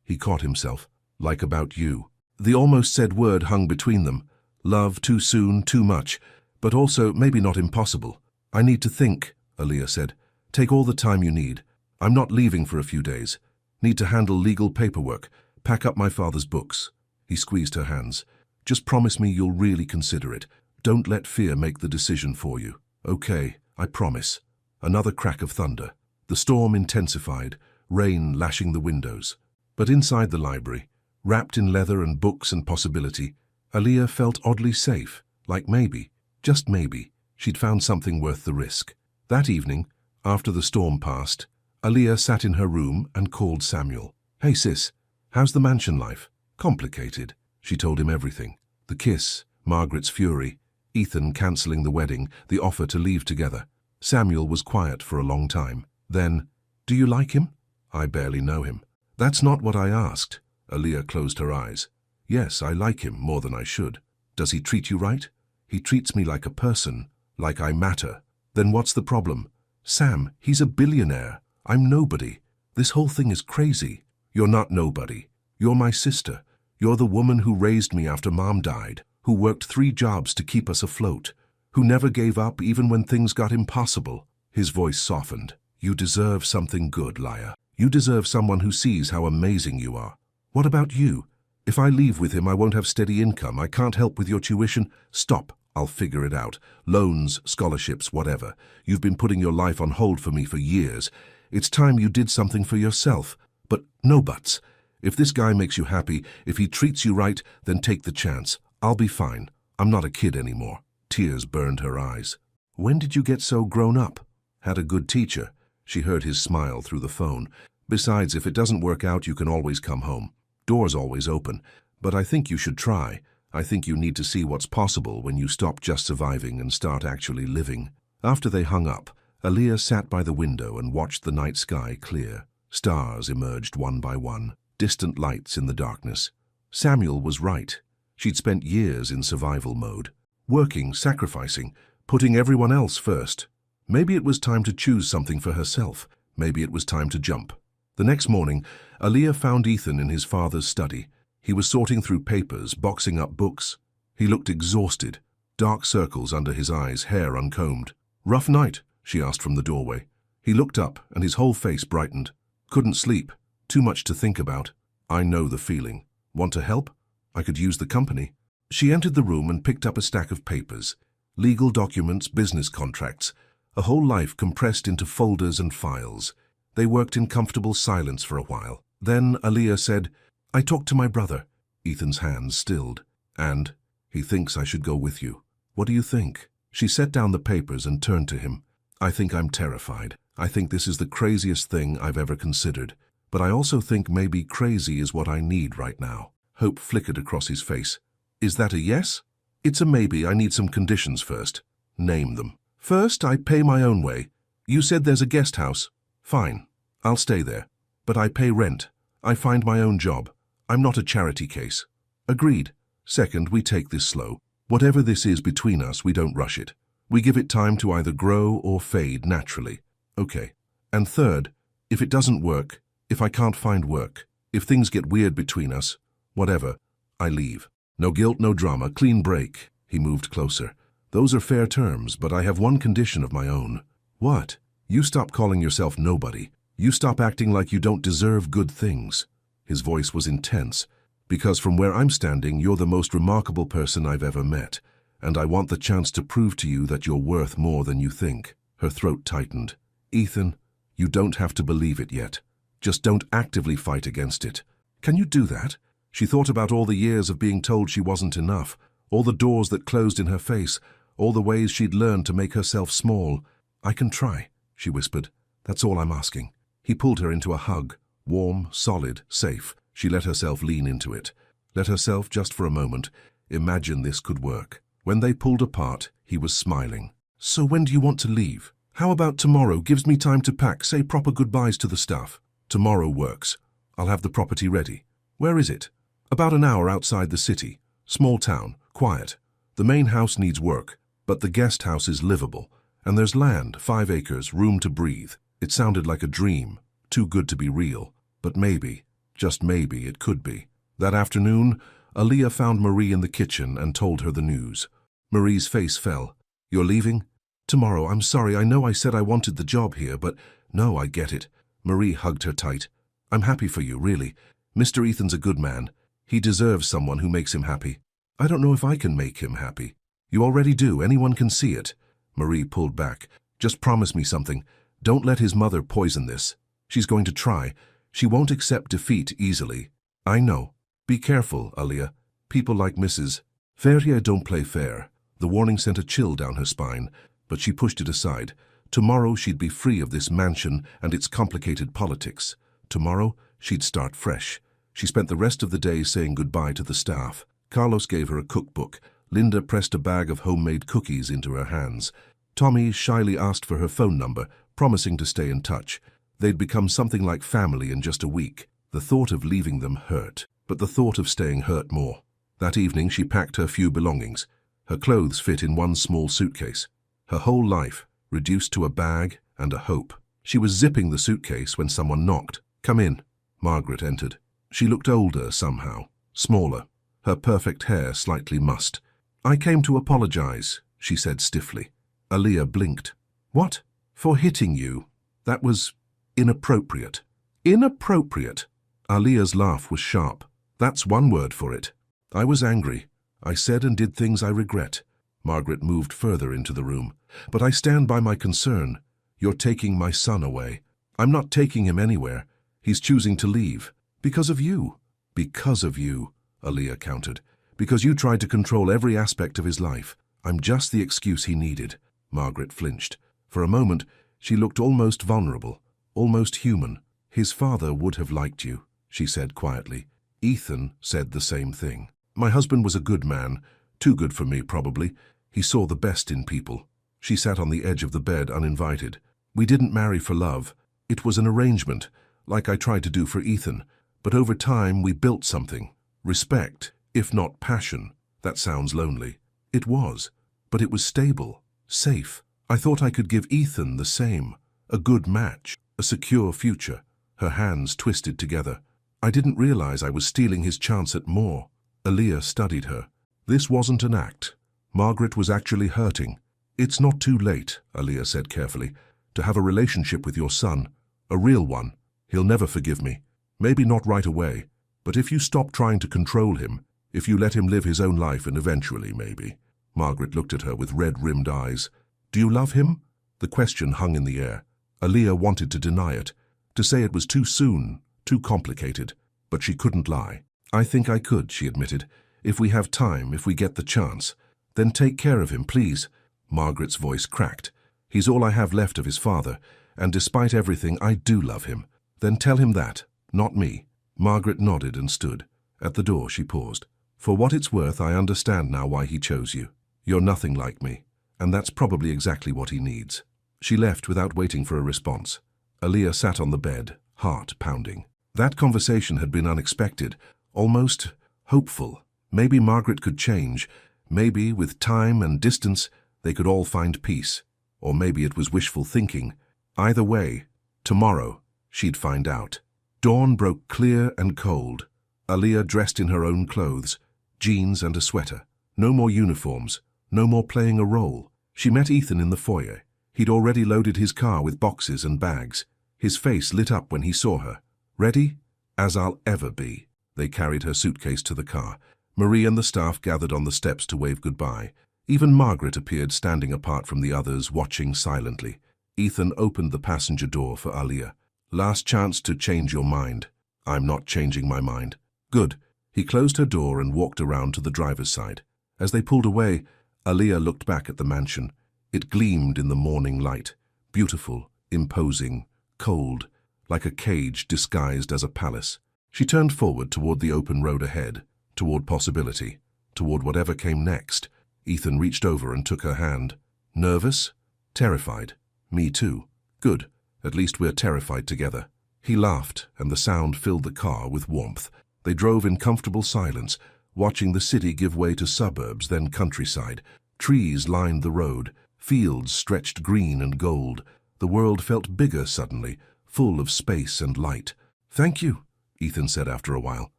S1: He caught himself. Like about you. The almost said word hung between them. Love too soon, too much, but also maybe not impossible. I need to think, Aaliyah said. Take all the time you need. I'm not leaving for a few days. Need to handle legal paperwork. Pack up my father's books. He squeezed her hands. Just promise me you'll really consider it. Don't let fear make the decision for you. Okay, I promise. Another crack of thunder. The storm intensified, rain lashing the windows. But inside the library, wrapped in leather and books and possibility, Aaliyah felt oddly safe, like maybe, just maybe, she'd found something worth the risk. That evening, after the storm passed, Aaliyah sat in her room and called Samuel. Hey sis, how's the mansion life? Complicated. She told him everything. The kiss, Margaret's fury, Ethan cancelling the wedding, the offer to leave together. Samuel was quiet for a long time. Then, do you like him? I barely know him. That's not what I asked. Aaliyah closed her eyes. Yes, I like him more than I should. Does he treat you right? He treats me like a person, like I matter. Then what's the problem? Sam, he's a billionaire. I'm nobody. This whole thing is crazy. You're not nobody. You're my sister. You're the woman who raised me after Mom died, who worked 3 jobs to keep us afloat, who never gave up even when things got impossible. His voice softened. You deserve something good, liar. You deserve someone who sees how amazing you are. What about you? If I leave with him, I won't have steady income. I can't help with your tuition. Stop. I'll figure it out. Loans, scholarships, whatever. You've been putting your life on hold for me for years. It's time you did something for yourself. But no buts. If this guy makes you happy, if he treats you right, then take the chance. I'll be fine. I'm not a kid anymore. Tears burned her eyes. When did you get so grown up? Had a good teacher. She heard his smile through the phone. Besides, if it doesn't work out, you can always come home. Door's always open. But I think you should try. I think you need to see what's possible when you stop just surviving and start actually living. After they hung up, Aaliyah sat by the window and watched the night sky clear. Stars emerged one by one, distant lights in the darkness. Samuel was right. She'd spent years in survival mode, working, sacrificing, putting everyone else first. Maybe it was time to choose something for herself. Maybe it was time to jump. The next morning, Aaliyah found Ethan in his father's study. He was sorting through papers, boxing up books. He looked exhausted, dark circles under his eyes, hair uncombed. "Rough night?" she asked from the doorway. He looked up, and his whole face brightened. "Couldn't sleep. Too much to think about. I know the feeling. Want to help? I could use the company." She entered the room and picked up a stack of papers. Legal documents, business contracts. A whole life compressed into folders and files. They worked in comfortable silence for a while. Then Aaliyah said, "I talked to my brother." Ethan's hands stilled. "And? He thinks I should go with you. What do you think?" She set down the papers and turned to him. "I think I'm terrified. I think this is the craziest thing I've ever considered. But I also think maybe crazy is what I need right now." Hope flickered across his face. "Is that a yes?" "It's a maybe. I need some conditions first." "Name them." "First, I pay my own way. You said there's a guest house. Fine. I'll stay there. But I pay rent. I find my own job. I'm not a charity case." "Agreed." "Second, we take this slow. Whatever this is between us, we don't rush it. We give it time to either grow or fade naturally." "Okay." "And third, if it doesn't work, if I can't find work, if things get weird between us, whatever, I leave. No guilt, no drama, clean break." He moved closer. "Those are fair terms, but I have one condition of my own." "What?" "You stop calling yourself nobody. You stop acting like you don't deserve good things." His voice was intense. "Because from where I'm standing, you're the most remarkable person I've ever met, and I want the chance to prove to you that you're worth more than you think." Her throat tightened. "Ethan, you don't have to believe it yet. Just don't actively fight against it." "Can you do that?" She thought about all the years of being told she wasn't enough, all the doors that closed in her face, all the ways she'd learned to make herself small. "I can try," she whispered. "That's all I'm asking." He pulled her into a hug, warm, solid, safe. She let herself lean into it. Let herself, just for a moment, imagine this could work. When they pulled apart, he was smiling. "So when do you want to leave?" "How about tomorrow? Gives me time to pack, say proper goodbyes to the staff." "Tomorrow works. I'll have the property ready." "Where is it?" "About an hour outside the city. Small town, quiet. The main house needs work, but the guest house is livable. And there's land, 5 acres, room to breathe." It sounded like a dream, too good to be real. But maybe, just maybe, it could be. That afternoon, Aaliyah found Marie in the kitchen and told her the news. Marie's face fell. "You're leaving?" "Tomorrow. I'm sorry. I know I said I wanted the job here, but no, I get it." Marie hugged her tight. "I'm happy for you, really. Mr. Ethan's a good man. He deserves someone who makes him happy." "I don't know if I can make him happy." "You already do. Anyone can see it." Marie pulled back. "Just promise me something. Don't let his mother poison this. She's going to try. She won't accept defeat easily." "I know. Be careful, Aaliyah. People like Mrs. Ferrier don't play fair." The warning sent a chill down her spine, but she pushed it aside. Tomorrow she'd be free of this mansion and its complicated politics. Tomorrow she'd start fresh. She spent the rest of the day saying goodbye to the staff. Carlos gave her a cookbook. Linda pressed a bag of homemade cookies into her hands. Tommy shyly asked for her phone number, promising to stay in touch. They'd become something like family in just a week. The thought of leaving them hurt, but the thought of staying hurt more. That evening she packed her few belongings. Her clothes fit in one small suitcase. Her whole life reduced to a bag and a hope. She was zipping the suitcase when someone knocked. "Come in." Margaret entered. She looked older somehow, smaller, her perfect hair slightly mussed. "I came to apologize," she said stiffly. Aaliyah blinked. "What?" "For hitting you. That was inappropriate." "Inappropriate?" Aaliyah's laugh was sharp. "That's one word for it. I was angry. I said and did things I regret." Margaret moved further into the room. "But I stand by my concern. You're taking my son away." "I'm not taking him anywhere. He's choosing to leave." Because of you. Because of you, Aaliyah countered. Because you tried to control every aspect of his life. I'm just the excuse he needed. Margaret flinched. For a moment, she looked almost vulnerable, almost human. His father would have liked you, she said quietly. Ethan said the same thing. My husband was a good man, too good for me probably. He saw the best in people. She sat on the edge of the bed uninvited. We didn't marry for love. It was an arrangement, like I tried to do for Ethan. But over time we built something. Respect, if not passion. That sounds lonely. It was. But it was stable, safe. I thought I could give Ethan the same. A good match, a secure future. Her hands twisted together. I didn't realize I was stealing his chance at more. Aaliyah studied her. This wasn't an act. Margaret was actually hurting. It's not too late, Aaliyah said carefully, to have a relationship with your son. A real one. He'll never forgive me. Maybe not right away. But if you stop trying to control him, if you let him live his own life and eventually, maybe. Margaret looked at her with red-rimmed eyes. Do you love him? The question hung in the air. Aaliyah wanted to deny it, to say it was too soon, too complicated, but she couldn't lie. I think I could, she admitted. If we have time, if we get the chance. Then take care of him, please. Margaret's voice cracked. He's all I have left of his father, and despite everything, I do love him. Then tell him that, not me. Margaret nodded and stood. At the door, she paused. For what it's worth, I understand now why he chose you. You're nothing like me, and that's probably exactly what he needs. She left without waiting for a response. Aaliyah sat on the bed, heart pounding. That conversation had been unexpected, almost hopeful. Maybe Margaret could change. Maybe, with time and distance, they could all find peace. Or maybe it was wishful thinking. Either way, tomorrow, she'd find out. Dawn broke clear and cold. Aaliyah dressed in her own clothes, jeans and a sweater. No more uniforms, no more playing a role. She met Ethan in the foyer. He'd already loaded his car with boxes and bags. His face lit up when he saw her. Ready? As I'll ever be. They carried her suitcase to the car. Marie and the staff gathered on the steps to wave goodbye. Even Margaret appeared standing apart from the others, watching silently. Ethan opened the passenger door for Aaliyah. Last chance to change your mind. I'm not changing my mind. Good. He closed her door and walked around to the driver's side. As they pulled away, Aaliyah looked back at the mansion. It gleamed in the morning light. Beautiful, imposing, cold, like a cage disguised as a palace. She turned forward toward the open road ahead, toward possibility, toward whatever came next. Ethan reached over and took her hand. Nervous? Terrified. Me too. Good. At least we're terrified together. He laughed, and the sound filled the car with warmth. They drove in comfortable silence, watching the city give way to suburbs, then countryside. Trees lined the road. Fields stretched green and gold. The world felt bigger suddenly, full of space and light. Thank you, Ethan said after a while.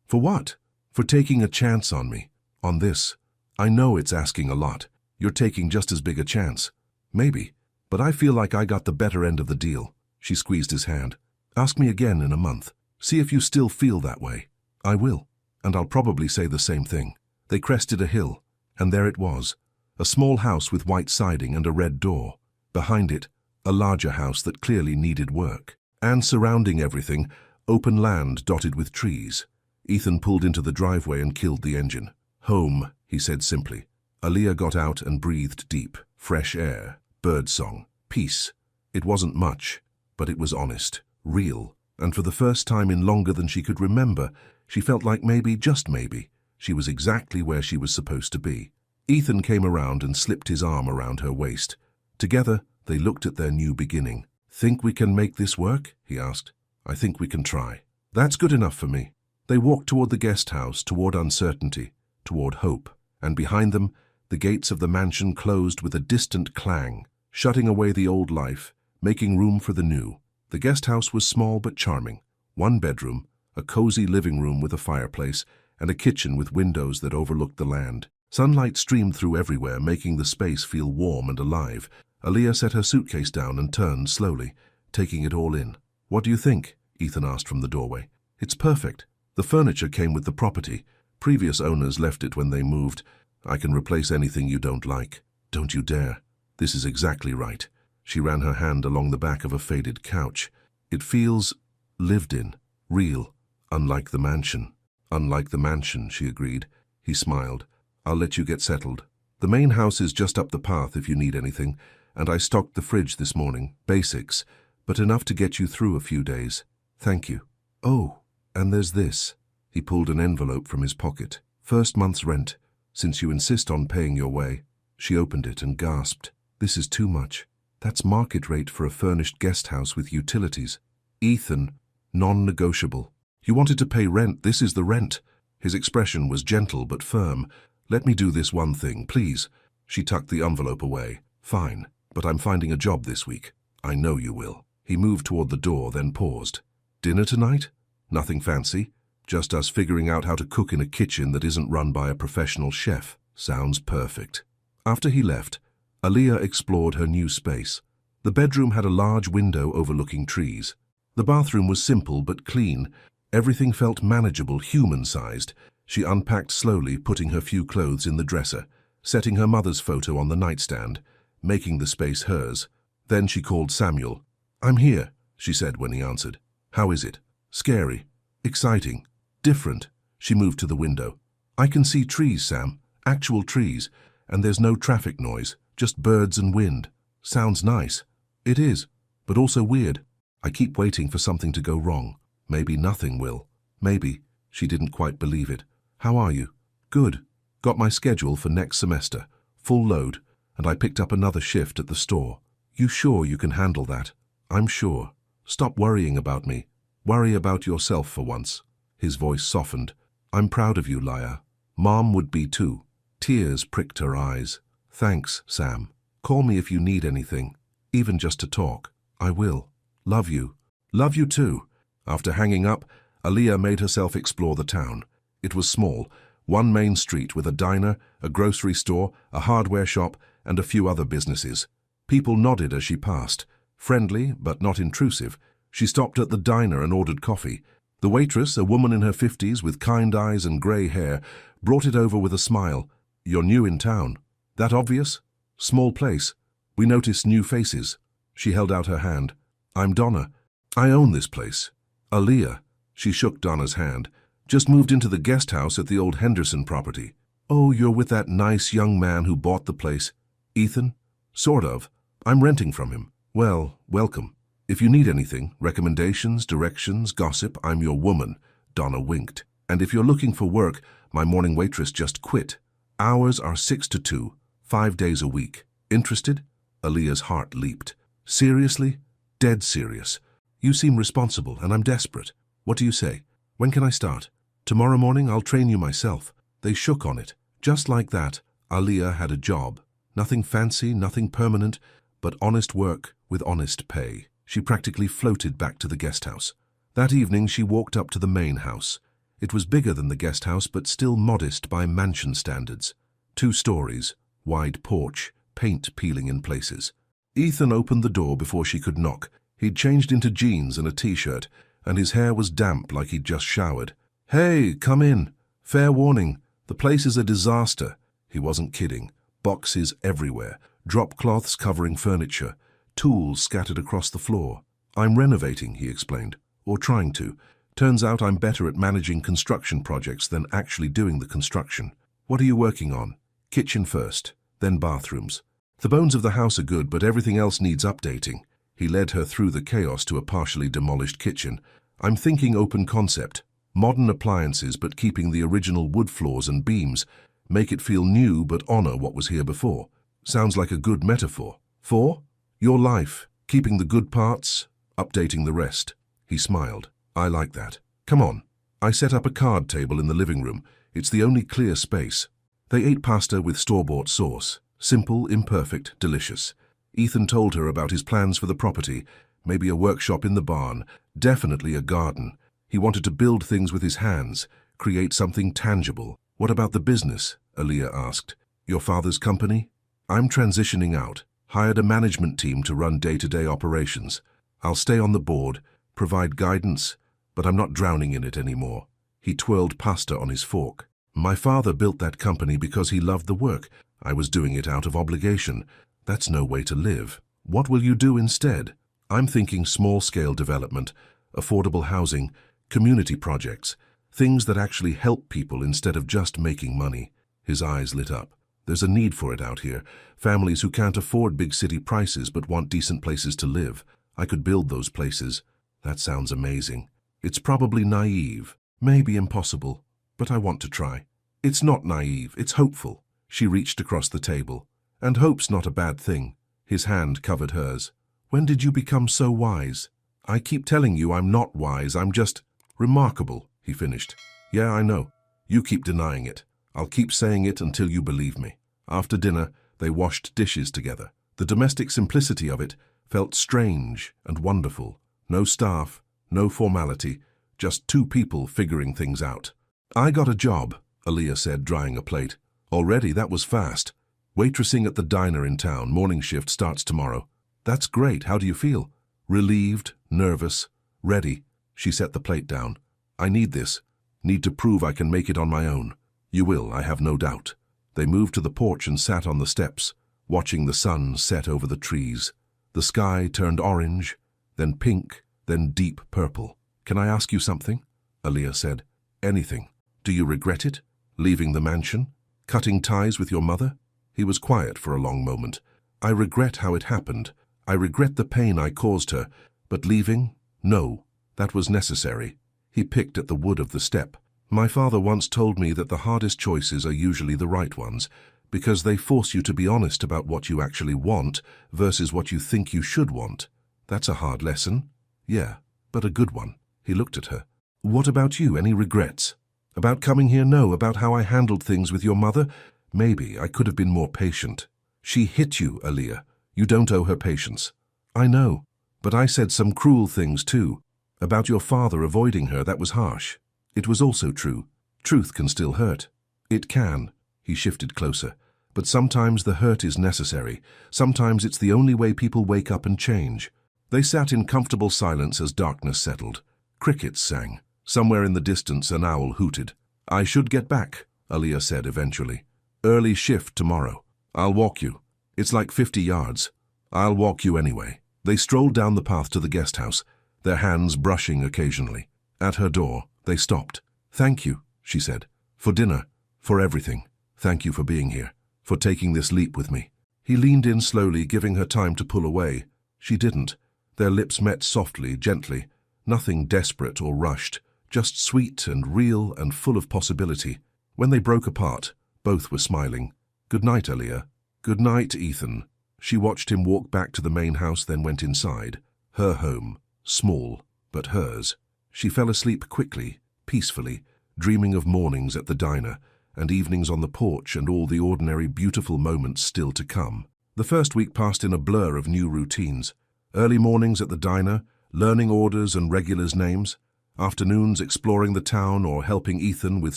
S1: For what? For taking a chance on me. On this. I know it's asking a lot. You're taking just as big a chance. Maybe. But I feel like I got the better end of the deal. She squeezed his hand. Ask me again in a month. See if you still feel that way. I will. And I'll probably say the same thing. They crested a hill, and there it was. A small house with white siding and a red door. Behind it, a larger house that clearly needed work. And surrounding everything, open land dotted with trees. Ethan pulled into the driveway and killed the engine. Home, he said simply. Aaliyah got out and breathed deep. Fresh air, birdsong, peace. It wasn't much, but it was honest, real. And for the first time in longer than she could remember, she felt like maybe, just maybe, she was exactly where she was supposed to be. Ethan came around and slipped his arm around her waist. Together, they looked at their new beginning. Think we can make this work? He asked. I think we can try. That's good enough for me. They walked toward the guest house, toward uncertainty, toward hope. And behind them, the gates of the mansion closed with a distant clang, shutting away the old life, making room for the new. The guest house was small but charming. One bedroom, a cozy living room with a fireplace, and a kitchen with windows that overlooked the land. Sunlight streamed through everywhere, making the space feel warm and alive. Aaliyah set her suitcase down and turned slowly, taking it all in. What do you think? Ethan asked from the doorway. It's perfect. The furniture came with the property. Previous owners left it when they moved. I can replace anything you don't like. Don't you dare. This is exactly right. She ran her hand along the back of a faded couch. It feels lived in, real. Unlike the mansion. Unlike the mansion, she agreed. He smiled. I'll let you get settled. The main house is just up the path if you need anything, and I stocked the fridge this morning. Basics, but enough to get you through a few days. Thank you. Oh, and there's this. He pulled an envelope from his pocket. First month's rent, since you insist on paying your way. She opened it and gasped. This is too much. That's market rate for a furnished guest house with utilities. Ethan, non-negotiable. You wanted to pay rent, this is the rent. His expression was gentle but firm. Let me do this one thing, please. She tucked the envelope away. Fine, but I'm finding a job this week. I know you will. He moved toward the door, then paused. Dinner tonight? Nothing fancy. Just us figuring out how to cook in a kitchen that isn't run by a professional chef. Sounds perfect. After he left, Aaliyah explored her new space. The bedroom had a large window overlooking trees. The bathroom was simple but clean. Everything felt manageable, human-sized. She unpacked slowly, putting her few clothes in the dresser, setting her mother's photo on the nightstand, making the space hers. Then she called Samuel. I'm here, she said when he answered. How is it? Scary. Exciting. Different. She moved to the window. I can see trees, Sam. Actual trees. And there's no traffic noise. Just birds and wind. Sounds nice. It is, but also weird. I keep waiting for something to go wrong. Maybe nothing will. Maybe. She didn't quite believe it. How are you? Good. Got my schedule for next semester. Full load. And I picked up another shift at the store. You sure you can handle that? I'm sure. Stop worrying about me. Worry about yourself for once. His voice softened. I'm proud of you, Laya. Mom would be too. Tears pricked her eyes. Thanks, Sam. Call me if you need anything. Even just to talk. I will. Love you. Love you too. After hanging up, Aaliyah made herself explore the town. It was small. One main street with a diner, a grocery store, a hardware shop, and a few other businesses. People nodded as she passed. Friendly, but not intrusive. She stopped at the diner and ordered coffee. The waitress, a woman in her 50s with kind eyes and grey hair, brought it over with a smile. You're new in town. That obvious? Small place. We noticed new faces. She held out her hand. I'm Donna. I own this place. Aaliyah. She shook Donna's hand. Just moved into the guest house at the old Henderson property. Oh, you're with that nice young man who bought the place. Ethan? Sort of. I'm renting from him. Well, welcome. If you need anything, recommendations, directions, gossip, I'm your woman. Donna winked. And if you're looking for work, my morning waitress just quit. Hours are 6 to 2, 5 days a week. Interested? Aaliyah's heart leaped. Seriously? Dead serious. You seem responsible, and I'm desperate. What do you say? When can I start? Tomorrow morning I'll train you myself. They shook on it. Just like that, Aaliyah had a job. Nothing fancy, nothing permanent, but honest work with honest pay. She practically floated back to the guest house. That evening she walked up to the main house. It was bigger than the guest house, but still modest by mansion standards. 2 stories, wide porch, paint peeling in places. Ethan opened the door before she could knock. He'd changed into jeans and a t-shirt, and his hair was damp like he'd just showered. Hey, come in. Fair warning, the place is a disaster. He wasn't kidding. Boxes everywhere, drop cloths covering furniture, tools scattered across the floor. I'm renovating, he explained, or trying to. Turns out I'm better at managing construction projects than actually doing the construction. What are you working on? Kitchen first, then bathrooms. The bones of the house are good, but everything else needs updating. He led her through the chaos to a partially demolished kitchen. I'm thinking open concept. Modern appliances, but keeping the original wood floors and beams. Make it feel new, but honor what was here before. Sounds like a good metaphor. For? Your life, keeping the good parts, updating the rest. He smiled. I like that. Come on. I set up a card table in the living room. It's the only clear space. They ate pasta with store-bought sauce. Simple, imperfect, delicious. Ethan told her about his plans for the property. Maybe a workshop in the barn. Definitely a garden. He wanted to build things with his hands, create something tangible. What about the business? Aaliyah asked. Your father's company? I'm transitioning out. Hired a management team to run day-to-day operations. I'll stay on the board, provide guidance, but I'm not drowning in it anymore. He twirled pasta on his fork. My father built that company because he loved the work. I was doing it out of obligation. That's no way to live. What will you do instead? I'm thinking small-scale development, affordable housing, community projects, things that actually help people instead of just making money. His eyes lit up. There's a need for it out here. Families who can't afford big city prices but want decent places to live. I could build those places. That sounds amazing. It's probably naive, maybe impossible, but I want to try. It's not naive, it's hopeful. She reached across the table. And hope's not a bad thing. His hand covered hers. When did you become so wise? I keep telling you I'm not wise, I'm just remarkable, he finished. Yeah, I know. You keep denying it. I'll keep saying it until you believe me. After dinner, they washed dishes together. The domestic simplicity of it felt strange and wonderful. No staff, no formality, just two people figuring things out. I got a job, Aaliyah said, drying a plate. Already, that was fast. Waitressing at the diner in town, morning shift starts tomorrow. That's great, how do you feel? Relieved, nervous, ready. She set the plate down. I need this. Need to prove I can make it on my own. You will, I have no doubt. They moved to the porch and sat on the steps, watching the sun set over the trees. The sky turned orange, then pink, then deep purple. Can I ask you something? Aaliyah said. Anything. Do you regret it? Leaving the mansion? Cutting ties with your mother? He was quiet for a long moment. I regret how it happened. I regret the pain I caused her. But leaving? No. That was necessary. He picked at the wood of the step. My father once told me that the hardest choices are usually the right ones, because they force you to be honest about what you actually want versus what you think you should want. That's a hard lesson. Yeah, but a good one. He looked at her. What about you? Any regrets? About coming here? No. About how I handled things with your mother? Maybe I could have been more patient. She hit you, Aaliyah. You don't owe her patience. I know, but I said some cruel things too. About your father avoiding her, that was harsh. It was also true. Truth can still hurt. It can. He shifted closer. But sometimes the hurt is necessary. Sometimes it's the only way people wake up and change. They sat in comfortable silence as darkness settled. Crickets sang. Somewhere in the distance, an owl hooted. I should get back, Aaliyah said eventually. Early shift tomorrow. I'll walk you. It's like 50 yards. I'll walk you anyway. They strolled down the path to the guest house, their hands brushing occasionally. At her door, they stopped. Thank you, she said. For dinner, for everything. Thank you for being here, for taking this leap with me. He leaned in slowly, giving her time to pull away. She didn't. Their lips met softly, gently. Nothing desperate or rushed, just sweet and real and full of possibility. When they broke apart, both were smiling. Good night, Aaliyah. Good night, Ethan. She watched him walk back to the main house, then went inside. Her home, small, but hers. She fell asleep quickly, peacefully, dreaming of mornings at the diner, and evenings on the porch and all the ordinary beautiful moments still to come. The first week passed in a blur of new routines. Early mornings at the diner, learning orders and regulars' names. Afternoons exploring the town or helping Ethan with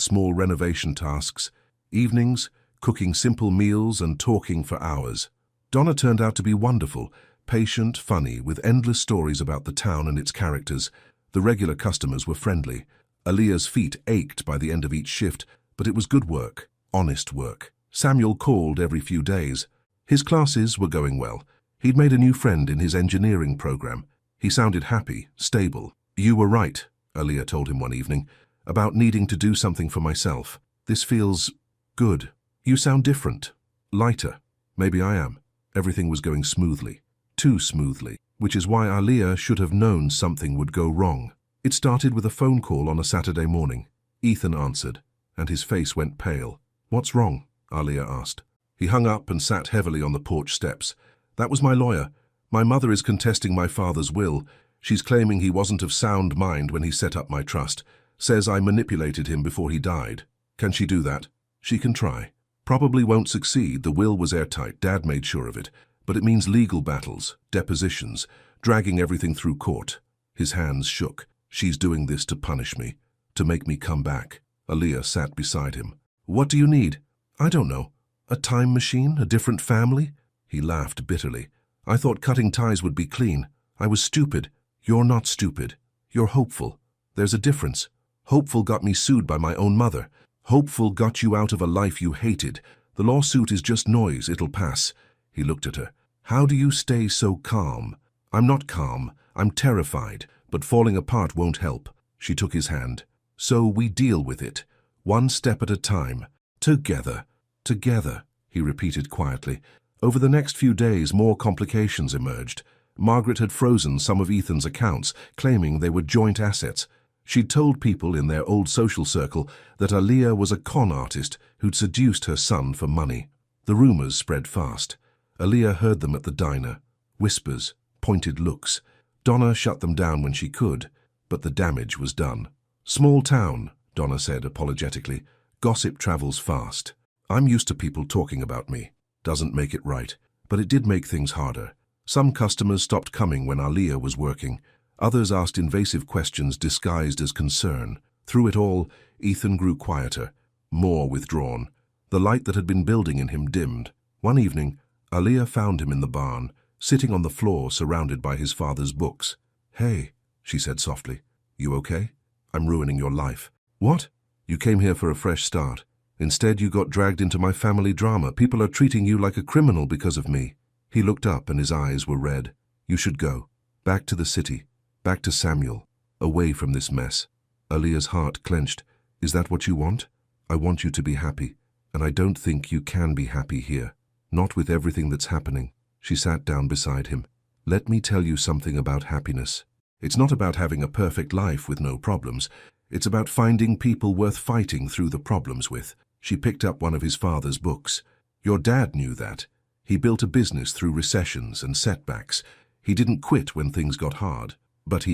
S1: small renovation tasks. Evenings, cooking simple meals and talking for hours. Donna turned out to be wonderful, patient, funny, with endless stories about the town and its characters. The regular customers were friendly. Aaliyah's feet ached by the end of each shift, but it was good work, honest work. Samuel called every few days. His classes were going well. He'd made a new friend in his engineering program. He sounded happy, stable. You were right, Aaliyah told him one evening, about needing to do something for myself. This feels good. You sound different, lighter. Maybe I am. Everything was going smoothly. Too smoothly. Which is why Aaliyah should have known something would go wrong. It started with a phone call on a Saturday morning. Ethan answered, and his face went pale. What's wrong? Aaliyah asked. He hung up and sat heavily on the porch steps. That was my lawyer. My mother is contesting my father's will. She's claiming he wasn't of sound mind when he set up my trust. Says I manipulated him before he died. Can she do that? She can try. Probably won't succeed. The will was airtight. Dad made sure of it. But it means legal battles, depositions, dragging everything through court. His hands shook. She's doing this to punish me, to make me come back. Aaliyah sat beside him. What do you need? I don't know. A time machine? A different family? He laughed bitterly. I thought cutting ties would be clean. I was stupid. You're not stupid. You're hopeful. There's a difference. Hopeful got me sued by my own mother. Hopeful got you out of a life you hated. The lawsuit is just noise. It'll pass. He looked at her. How do you stay so calm? I'm not calm. I'm terrified, but falling apart won't help. She took his hand. So we deal with it, one step at a time. Together. Together, he repeated quietly. Over the next few days, more complications emerged. Margaret had frozen some of Ethan's accounts, claiming they were joint assets. She'd told people in their old social circle that Aaliyah was a con artist who'd seduced her son for money. The rumors spread fast. Aaliyah heard them at the diner. Whispers, pointed looks. Donna shut them down when she could, but the damage was done. Small town, Donna said apologetically. Gossip travels fast. I'm used to people talking about me. Doesn't make it right, but it did make things harder. Some customers stopped coming when Aaliyah was working. Others asked invasive questions disguised as concern. Through it all, Ethan grew quieter, more withdrawn. The light that had been building in him dimmed. One evening, Aaliyah found him in the barn, sitting on the floor surrounded by his father's books. "Hey," she said softly, "you okay? I'm ruining your life." "What? You came here for a fresh start. Instead, you got dragged into my family drama. People are treating you like a criminal because of me." He looked up and his eyes were red. "You should go. Back to the city. Back to Samuel. Away from this mess." Aaliyah's heart clenched. "Is that what you want? I want you to be happy. And I don't think you can be happy here. Not with everything that's happening." She sat down beside him. "Let me tell you something about happiness. It's not about having a perfect life with no problems. It's about finding people worth fighting through the problems with." She picked up one of his father's books. "Your dad knew that. He built a business through recessions and setbacks. He didn't quit when things got hard. But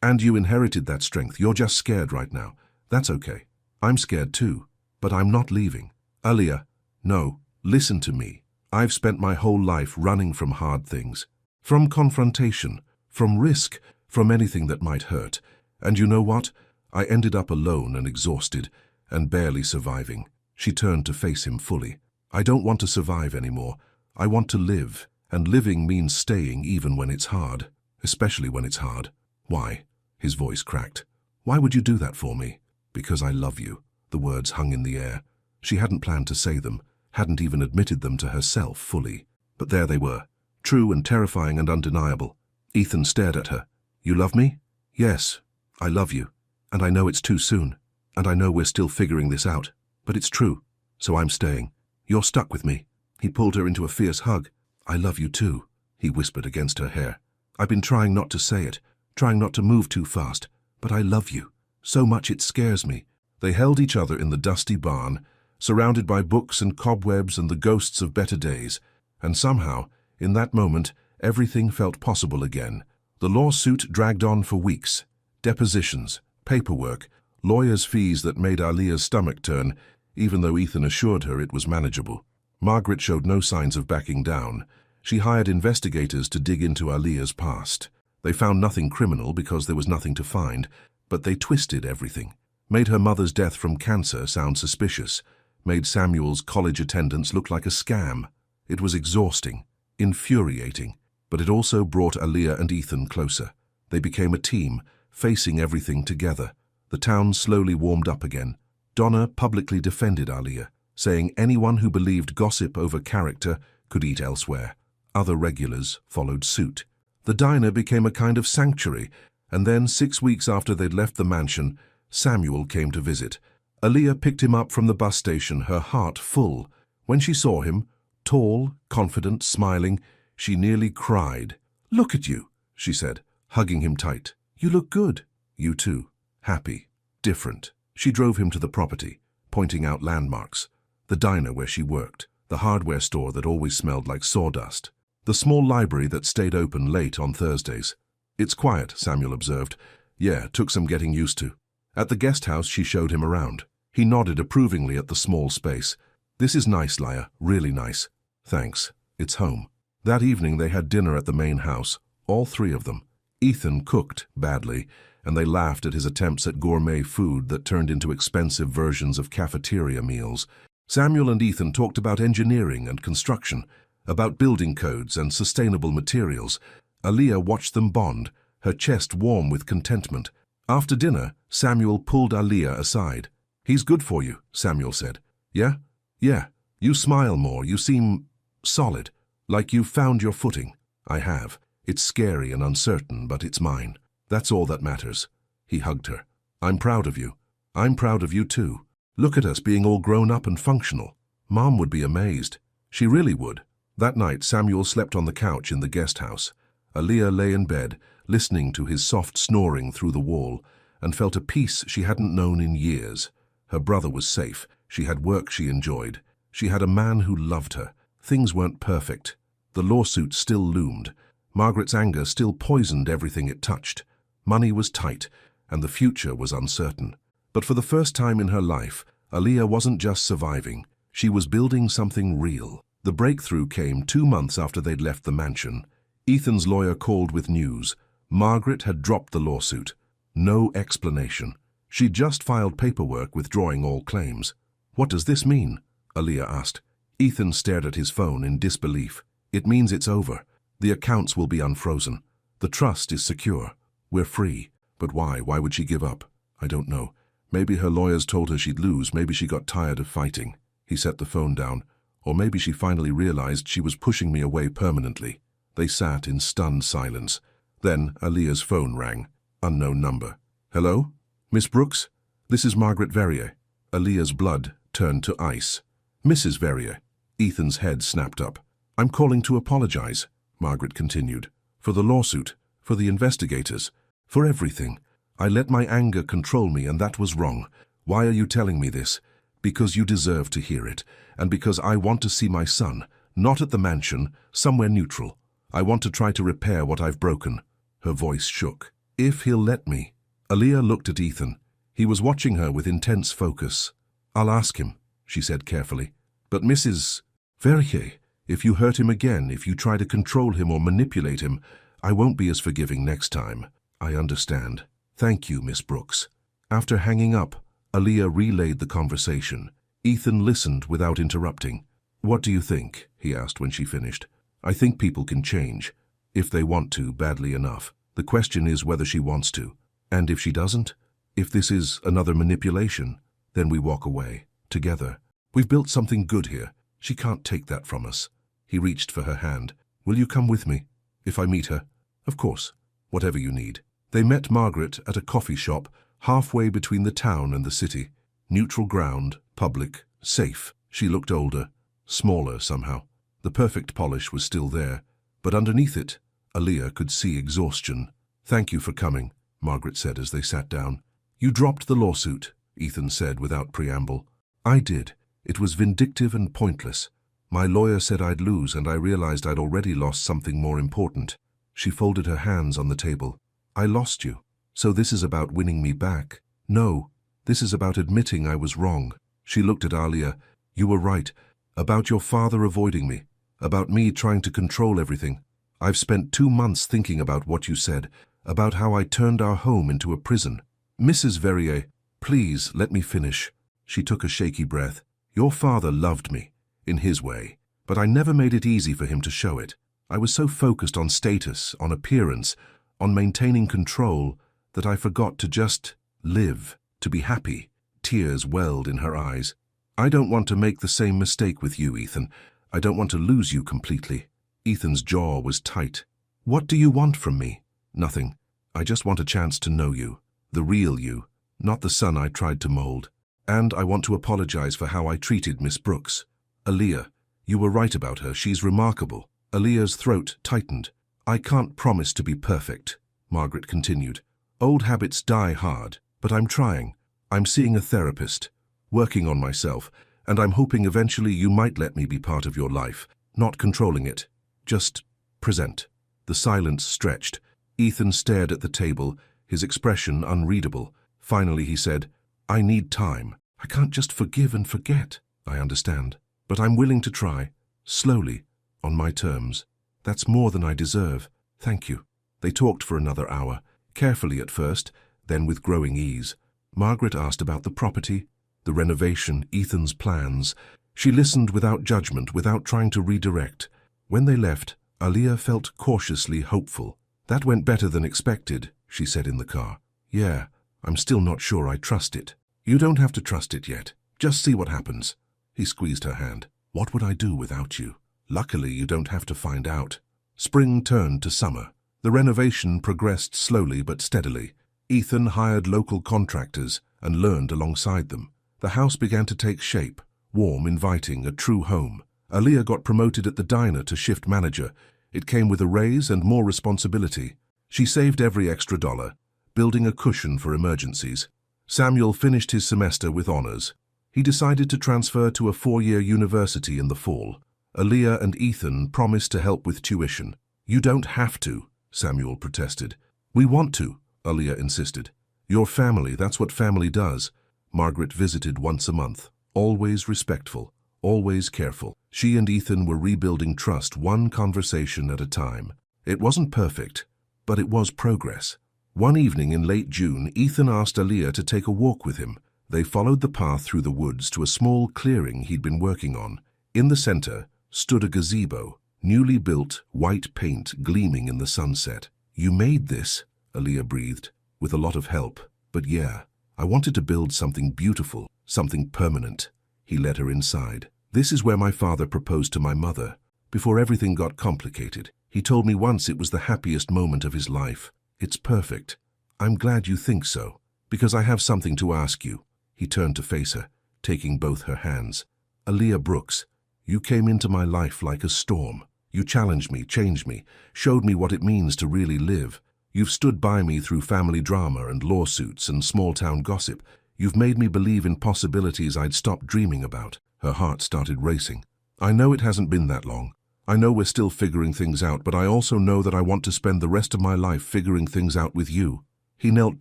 S1: and you inherited that strength. You're just scared right now. That's okay. I'm scared too. But I'm not leaving." "Aaliyah, no, listen to me. I've spent my whole life running from hard things. From confrontation, from risk, from anything that might hurt. And you know what? I ended up alone and exhausted, and barely surviving." She turned to face him fully. "I don't want to survive anymore. I want to live, and living means staying even when it's hard, especially when it's hard." "Why?" His voice cracked. "Why would you do that for me?" "Because I love you." The words hung in the air. She hadn't planned to say them, hadn't even admitted them to herself fully. But there they were, true and terrifying and undeniable. Ethan stared at her. "You love me?" "Yes, I love you. And I know it's too soon. And I know we're still figuring this out. But it's true. So I'm staying. You're stuck with me." He pulled her into a fierce hug. "I love you too," he whispered against her hair. "I've been trying not to say it, trying not to move too fast. But I love you. So much it scares me." They held each other in the dusty barn, surrounded by books and cobwebs and the ghosts of better days. And somehow, in that moment, everything felt possible again. The lawsuit dragged on for weeks. Depositions, paperwork, lawyers' fees that made Aaliyah's stomach turn, even though Ethan assured her it was manageable. Margaret showed no signs of backing down. She hired investigators to dig into Aaliyah's past. They found nothing criminal because there was nothing to find, but they twisted everything. Made her mother's death from cancer sound suspicious. Made Samuel's college attendance look like a scam. It was exhausting, infuriating, but it also brought Aaliyah and Ethan closer. They became a team, facing everything together. The town slowly warmed up again. Donna publicly defended Aaliyah, saying anyone who believed gossip over character could eat elsewhere. Other regulars followed suit. The diner became a kind of sanctuary, and then 6 weeks after they'd left the mansion, Samuel came to visit. Aaliyah picked him up from the bus station, her heart full. When she saw him, tall, confident, smiling, she nearly cried. "Look at you," she said, hugging him tight. "You look good." "You too. Happy. Different." She drove him to the property, pointing out landmarks. The diner where she worked, the hardware store that always smelled like sawdust, the small library that stayed open late on Thursdays. "It's quiet," Samuel observed. "Yeah, took some getting used to." At the guest house, she showed him around. He nodded approvingly at the small space. "This is nice, Laya, really nice." "Thanks. It's home." That evening they had dinner at the main house, all three of them. Ethan cooked badly, and they laughed at his attempts at gourmet food that turned into expensive versions of cafeteria meals. Samuel and Ethan talked about engineering and construction, about building codes and sustainable materials. Aaliyah watched them bond, her chest warm with contentment. After dinner, Samuel pulled Aaliyah aside. "He's good for you," Samuel said. "Yeah? Yeah. You smile more. You seem solid, like you've found your footing." "I have. It's scary and uncertain, but it's mine. That's all that matters." He hugged her. I'm proud of you. I'm proud of you too. Look at us being all grown up and functional. Mom would be amazed. She really would. That night, Samuel slept on the couch in the guest house. Aaliyah lay in bed, listening to his soft snoring through the wall, and felt a peace she hadn't known in years. Her brother was safe. She had work she enjoyed. She had a man who loved her. Things weren't perfect. The lawsuit still loomed. Margaret's anger still poisoned everything it touched. Money was tight, and the future was uncertain. But for the first time in her life, Aaliyah wasn't just surviving. She was building something real. The breakthrough came 2 months after they'd left the mansion. Ethan's lawyer called with news. Margaret had dropped the lawsuit. No explanation. She'd just filed paperwork withdrawing all claims. What does this mean? Aaliyah asked. Ethan stared at his phone in disbelief. It means it's over. The accounts will be unfrozen. The trust is secure. We're free. But why? Why would she give up? I don't know. Maybe her lawyers told her she'd lose. Maybe she got tired of fighting. He set the phone down. Or maybe she finally realized she was pushing me away permanently. They sat in stunned silence. Then Aaliyah's phone rang. Unknown number. Hello? Miss Brooks? This is Margaret Verrier. Aaliyah's blood turned to ice. Mrs. Verrier. Ethan's head snapped up. I'm calling to apologize, Margaret continued. For the lawsuit, for the investigators, for everything. I let my anger control me, and that was wrong. Why are you telling me this? Because you deserve to hear it, and because I want to see my son, not at the mansion, somewhere neutral. I want to try to repair what I've broken. Her voice shook. If he'll let me. Aaliyah looked at Ethan. He was watching her with intense focus. I'll ask him, she said carefully. But Mrs. Verrier, if you hurt him again, if you try to control him or manipulate him, I won't be as forgiving next time. I understand. Thank you, Miss Brooks. After hanging up, Aaliyah relayed the conversation. Ethan listened without interrupting. What do you think? He asked when she finished. I think people can change, if they want to badly enough. The question is whether she wants to. And if she doesn't, if this is another manipulation, then we walk away, together. We've built something good here. She can't take that from us. He reached for her hand. Will you come with me? If I meet her? Of course. Whatever you need. They met Margaret at a coffee shop halfway between the town and the city. Neutral ground, public, safe. She looked older, smaller somehow. The perfect polish was still there, but underneath it, Aaliyah could see exhaustion. Thank you for coming, Margaret said as they sat down. You dropped the lawsuit, Ethan said without preamble. I did. It was vindictive and pointless. My lawyer said I'd lose, and I realized I'd already lost something more important. She folded her hands on the table. I lost you. So this is about winning me back? No, this is about admitting I was wrong. She looked at Aaliyah. You were right. About your father avoiding me. About me trying to control everything. I've spent 2 months thinking about what you said, about how I turned our home into a prison. Mrs. Verrier, please let me finish. She took a shaky breath. Your father loved me, in his way, but I never made it easy for him to show it. I was so focused on status, on appearance, on maintaining control, that I forgot to just live, to be happy. Tears welled in her eyes. I don't want to make the same mistake with you, Ethan. I don't want to lose you completely. Ethan's jaw was tight. What do you want from me? Nothing. I just want a chance to know you. The real you, not the son I tried to mold. And I want to apologize for how I treated Miss Brooks. Aaliyah, you were right about her. She's remarkable. Aaliyah's throat tightened. I can't promise to be perfect, Margaret continued. Old habits die hard, but I'm trying. I'm seeing a therapist, working on myself, and I'm hoping eventually you might let me be part of your life, not controlling it. Just present. The silence stretched. Ethan stared at the table, his expression unreadable. Finally he said, I need time. I can't just forgive and forget. I understand. But I'm willing to try. Slowly. On my terms. That's more than I deserve. Thank you. They talked for another hour. Carefully at first, then with growing ease. Margaret asked about the property, the renovation, Ethan's plans. She listened without judgment, without trying to redirect. When they left, Aaliyah felt cautiously hopeful. That went better than expected, she said in the car. Yeah, I'm still not sure I trust it. You don't have to trust it yet. Just see what happens. He squeezed her hand. What would I do without you? Luckily, you don't have to find out. Spring turned to summer. The renovation progressed slowly but steadily. Ethan hired local contractors and learned alongside them. The house began to take shape, warm, inviting, a true home. Aaliyah got promoted at the diner to shift manager. It came with a raise and more responsibility. She saved every extra dollar, building a cushion for emergencies. Samuel finished his semester with honors. He decided to transfer to a 4-year university in the fall. Aaliyah and Ethan promised to help with tuition. "You don't have to," Samuel protested. "We want to," Aaliyah insisted. "Your family, that's what family does." Margaret visited once a month, always respectful, always careful. She and Ethan were rebuilding trust, one conversation at a time. It wasn't perfect, but it was progress. One evening in late June, Ethan asked Aaliyah to take a walk with him. They followed the path through the woods to a small clearing he'd been working on. In the center stood a gazebo, newly built, white paint gleaming in the sunset. "You made this," Aaliyah breathed, "with a lot of help. But yeah, I wanted to build something beautiful, something permanent." He led her inside. "This is where my father proposed to my mother. Before everything got complicated, he told me once it was the happiest moment of his life. It's perfect. I'm glad you think so, because I have something to ask you." He turned to face her, taking both her hands. "Aaliyah Brooks, you came into my life like a storm. You challenged me, changed me, showed me what it means to really live. You've stood by me through family drama and lawsuits and small-town gossip. You've made me believe in possibilities I'd stopped dreaming about." Her heart started racing. "I know it hasn't been that long. I know we're still figuring things out, but I also know that I want to spend the rest of my life figuring things out with you." He knelt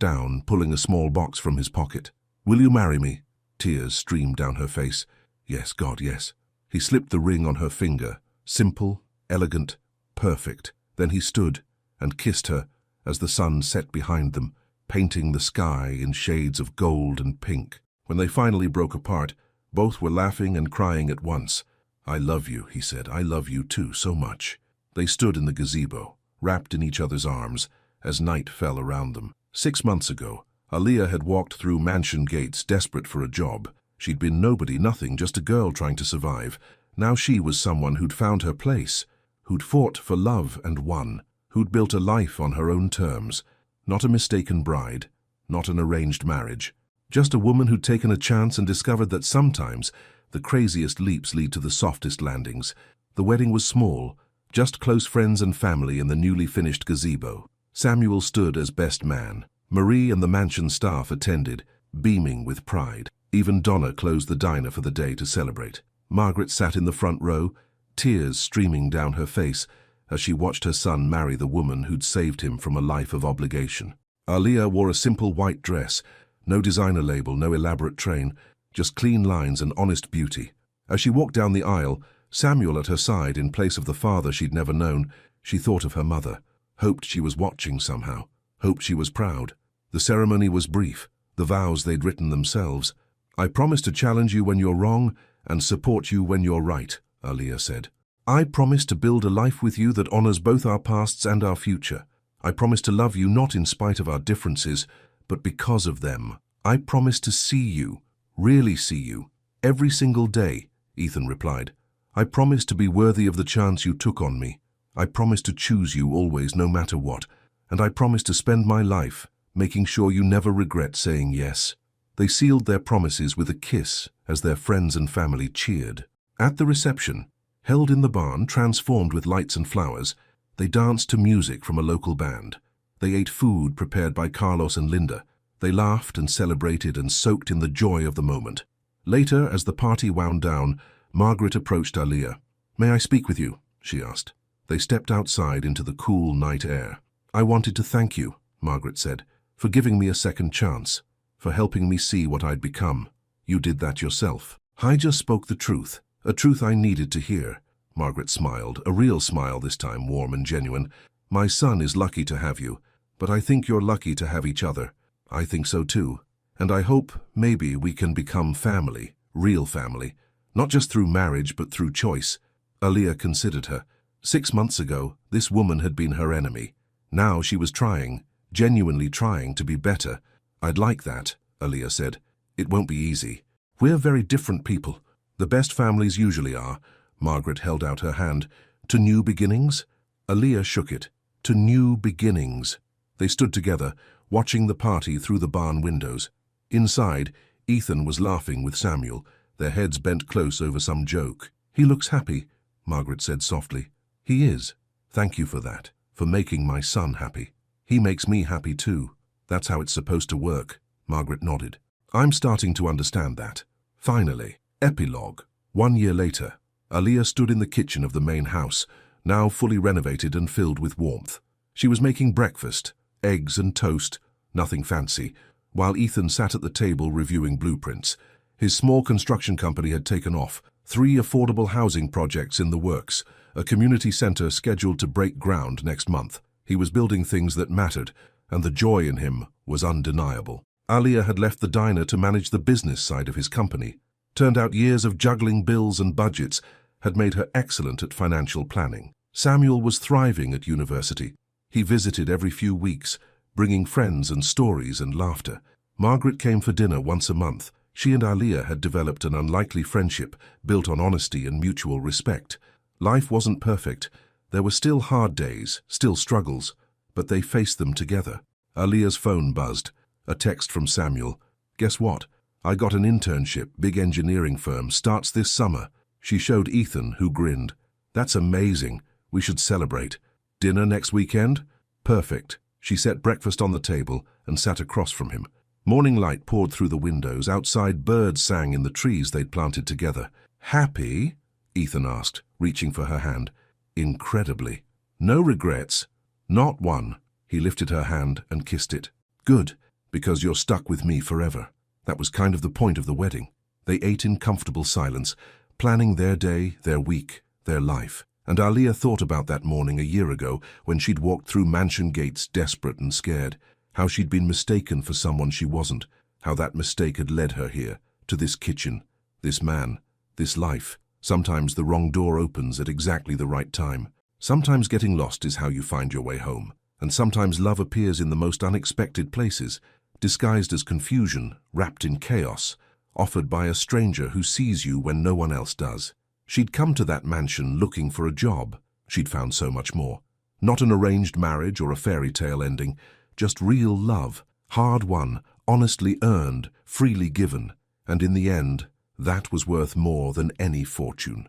S1: down, pulling a small box from his pocket. "Will you marry me?" Tears streamed down her face. "Yes, God, yes." He slipped the ring on her finger. Simple, elegant, perfect. Then he stood and kissed her as the sun set behind them, painting the sky in shades of gold and pink. When they finally broke apart, both were laughing and crying at once. "I love you," he said. "I love you too, so much." They stood in the gazebo, wrapped in each other's arms, as night fell around them. 6 months ago, Aaliyah had walked through mansion gates desperate for a job. She'd been nobody, nothing, just a girl trying to survive. Now she was someone who'd found her place, who'd fought for love and won, who'd built a life on her own terms. Not a mistaken bride, not an arranged marriage. Just a woman who'd taken a chance and discovered that sometimes the craziest leaps lead to the softest landings. The wedding was small, just close friends and family in the newly finished gazebo. Samuel stood as best man. Marie and the mansion staff attended, beaming with pride. Even Donna closed the diner for the day to celebrate. Margaret sat in the front row, tears streaming down her face as she watched her son marry the woman who'd saved him from a life of obligation. Aaliyah wore a simple white dress, no designer label, no elaborate train, just clean lines and honest beauty. As she walked down the aisle, Samuel at her side, in place of the father she'd never known, she thought of her mother, hoped she was watching somehow, hoped she was proud. The ceremony was brief, the vows they'd written themselves. "I promise to challenge you when you're wrong and support you when you're right," Aaliyah said. "I promise to build a life with you that honors both our pasts and our future. I promise to love you not in spite of our differences, but because of them. I promise to see you, really see you, every single day," Ethan replied. "I promise to be worthy of the chance you took on me. I promise to choose you always, no matter what. And I promise to spend my life making sure you never regret saying yes." They sealed their promises with a kiss as their friends and family cheered. At the reception, held in the barn, transformed with lights and flowers, they danced to music from a local band. They ate food prepared by Carlos and Linda. They laughed and celebrated and soaked in the joy of the moment. Later, as the party wound down, Margaret approached Aaliyah. "May I speak with you?" she asked. They stepped outside into the cool night air. "I wanted to thank you," Margaret said, "for giving me a second chance, for helping me see what I'd become. You did that yourself." "I just spoke the truth, a truth I needed to hear." Margaret smiled, a real smile this time, warm and genuine. "My son is lucky to have you, but I think you're lucky to have each other." "I think so too. And I hope maybe we can become family, real family, not just through marriage but through choice." Aaliyah considered her. 6 months ago, this woman had been her enemy. Now she was trying, genuinely trying to be better. "I'd like that," Aaliyah said. "It won't be easy. We're very different people. The best families usually are." Margaret held out her hand. "To new beginnings?" Aaliyah shook it. "To new beginnings." They stood together, watching the party through the barn windows. Inside, Ethan was laughing with Samuel, their heads bent close over some joke. "He looks happy," Margaret said softly. "He is. Thank you for that, for making my son happy. He makes me happy too. That's how it's supposed to work," Margaret nodded. "I'm starting to understand that." Finally, epilogue. 1 year later, Aaliyah stood in the kitchen of the main house, now fully renovated and filled with warmth. She was making breakfast, eggs and toast, nothing fancy, while Ethan sat at the table reviewing blueprints. His small construction company had taken off, 3 affordable housing projects in the works, a community center scheduled to break ground next month. He was building things that mattered, and the joy in him was undeniable. Aaliyah had left the diner to manage the business side of his company. Turned out years of juggling bills and budgets had made her excellent at financial planning. Samuel was thriving at university. He visited every few weeks, bringing friends and stories and laughter. Margaret came for dinner once a month. She and Aaliyah had developed an unlikely friendship built on honesty and mutual respect. Life wasn't perfect. There were still hard days, still struggles, but they faced them together. Aaliyah's phone buzzed. A text from Samuel. "Guess what? I got an internship, big engineering firm, starts this summer." She showed Ethan, who grinned. "That's amazing. We should celebrate. Dinner next weekend?" "Perfect." She set breakfast on the table and sat across from him. Morning light poured through the windows. Outside, birds sang in the trees they'd planted together. "Happy?" Ethan asked, reaching for her hand. "Incredibly. No regrets?" "Not one." He lifted her hand and kissed it. "Good, because you're stuck with me forever." That was kind of the point of the wedding. They ate in comfortable silence, planning their day, their week, their life. And Aaliyah thought about that morning a year ago when she'd walked through mansion gates desperate and scared, how she'd been mistaken for someone she wasn't, how that mistake had led her here, to this kitchen, this man, this life. Sometimes the wrong door opens at exactly the right time. Sometimes getting lost is how you find your way home. And sometimes love appears in the most unexpected places, disguised as confusion, wrapped in chaos, offered by a stranger who sees you when no one else does. She'd come to that mansion looking for a job. She'd found so much more. Not an arranged marriage or a fairy tale ending, just real love, hard-won, honestly earned, freely given. And in the end, that was worth more than any fortune.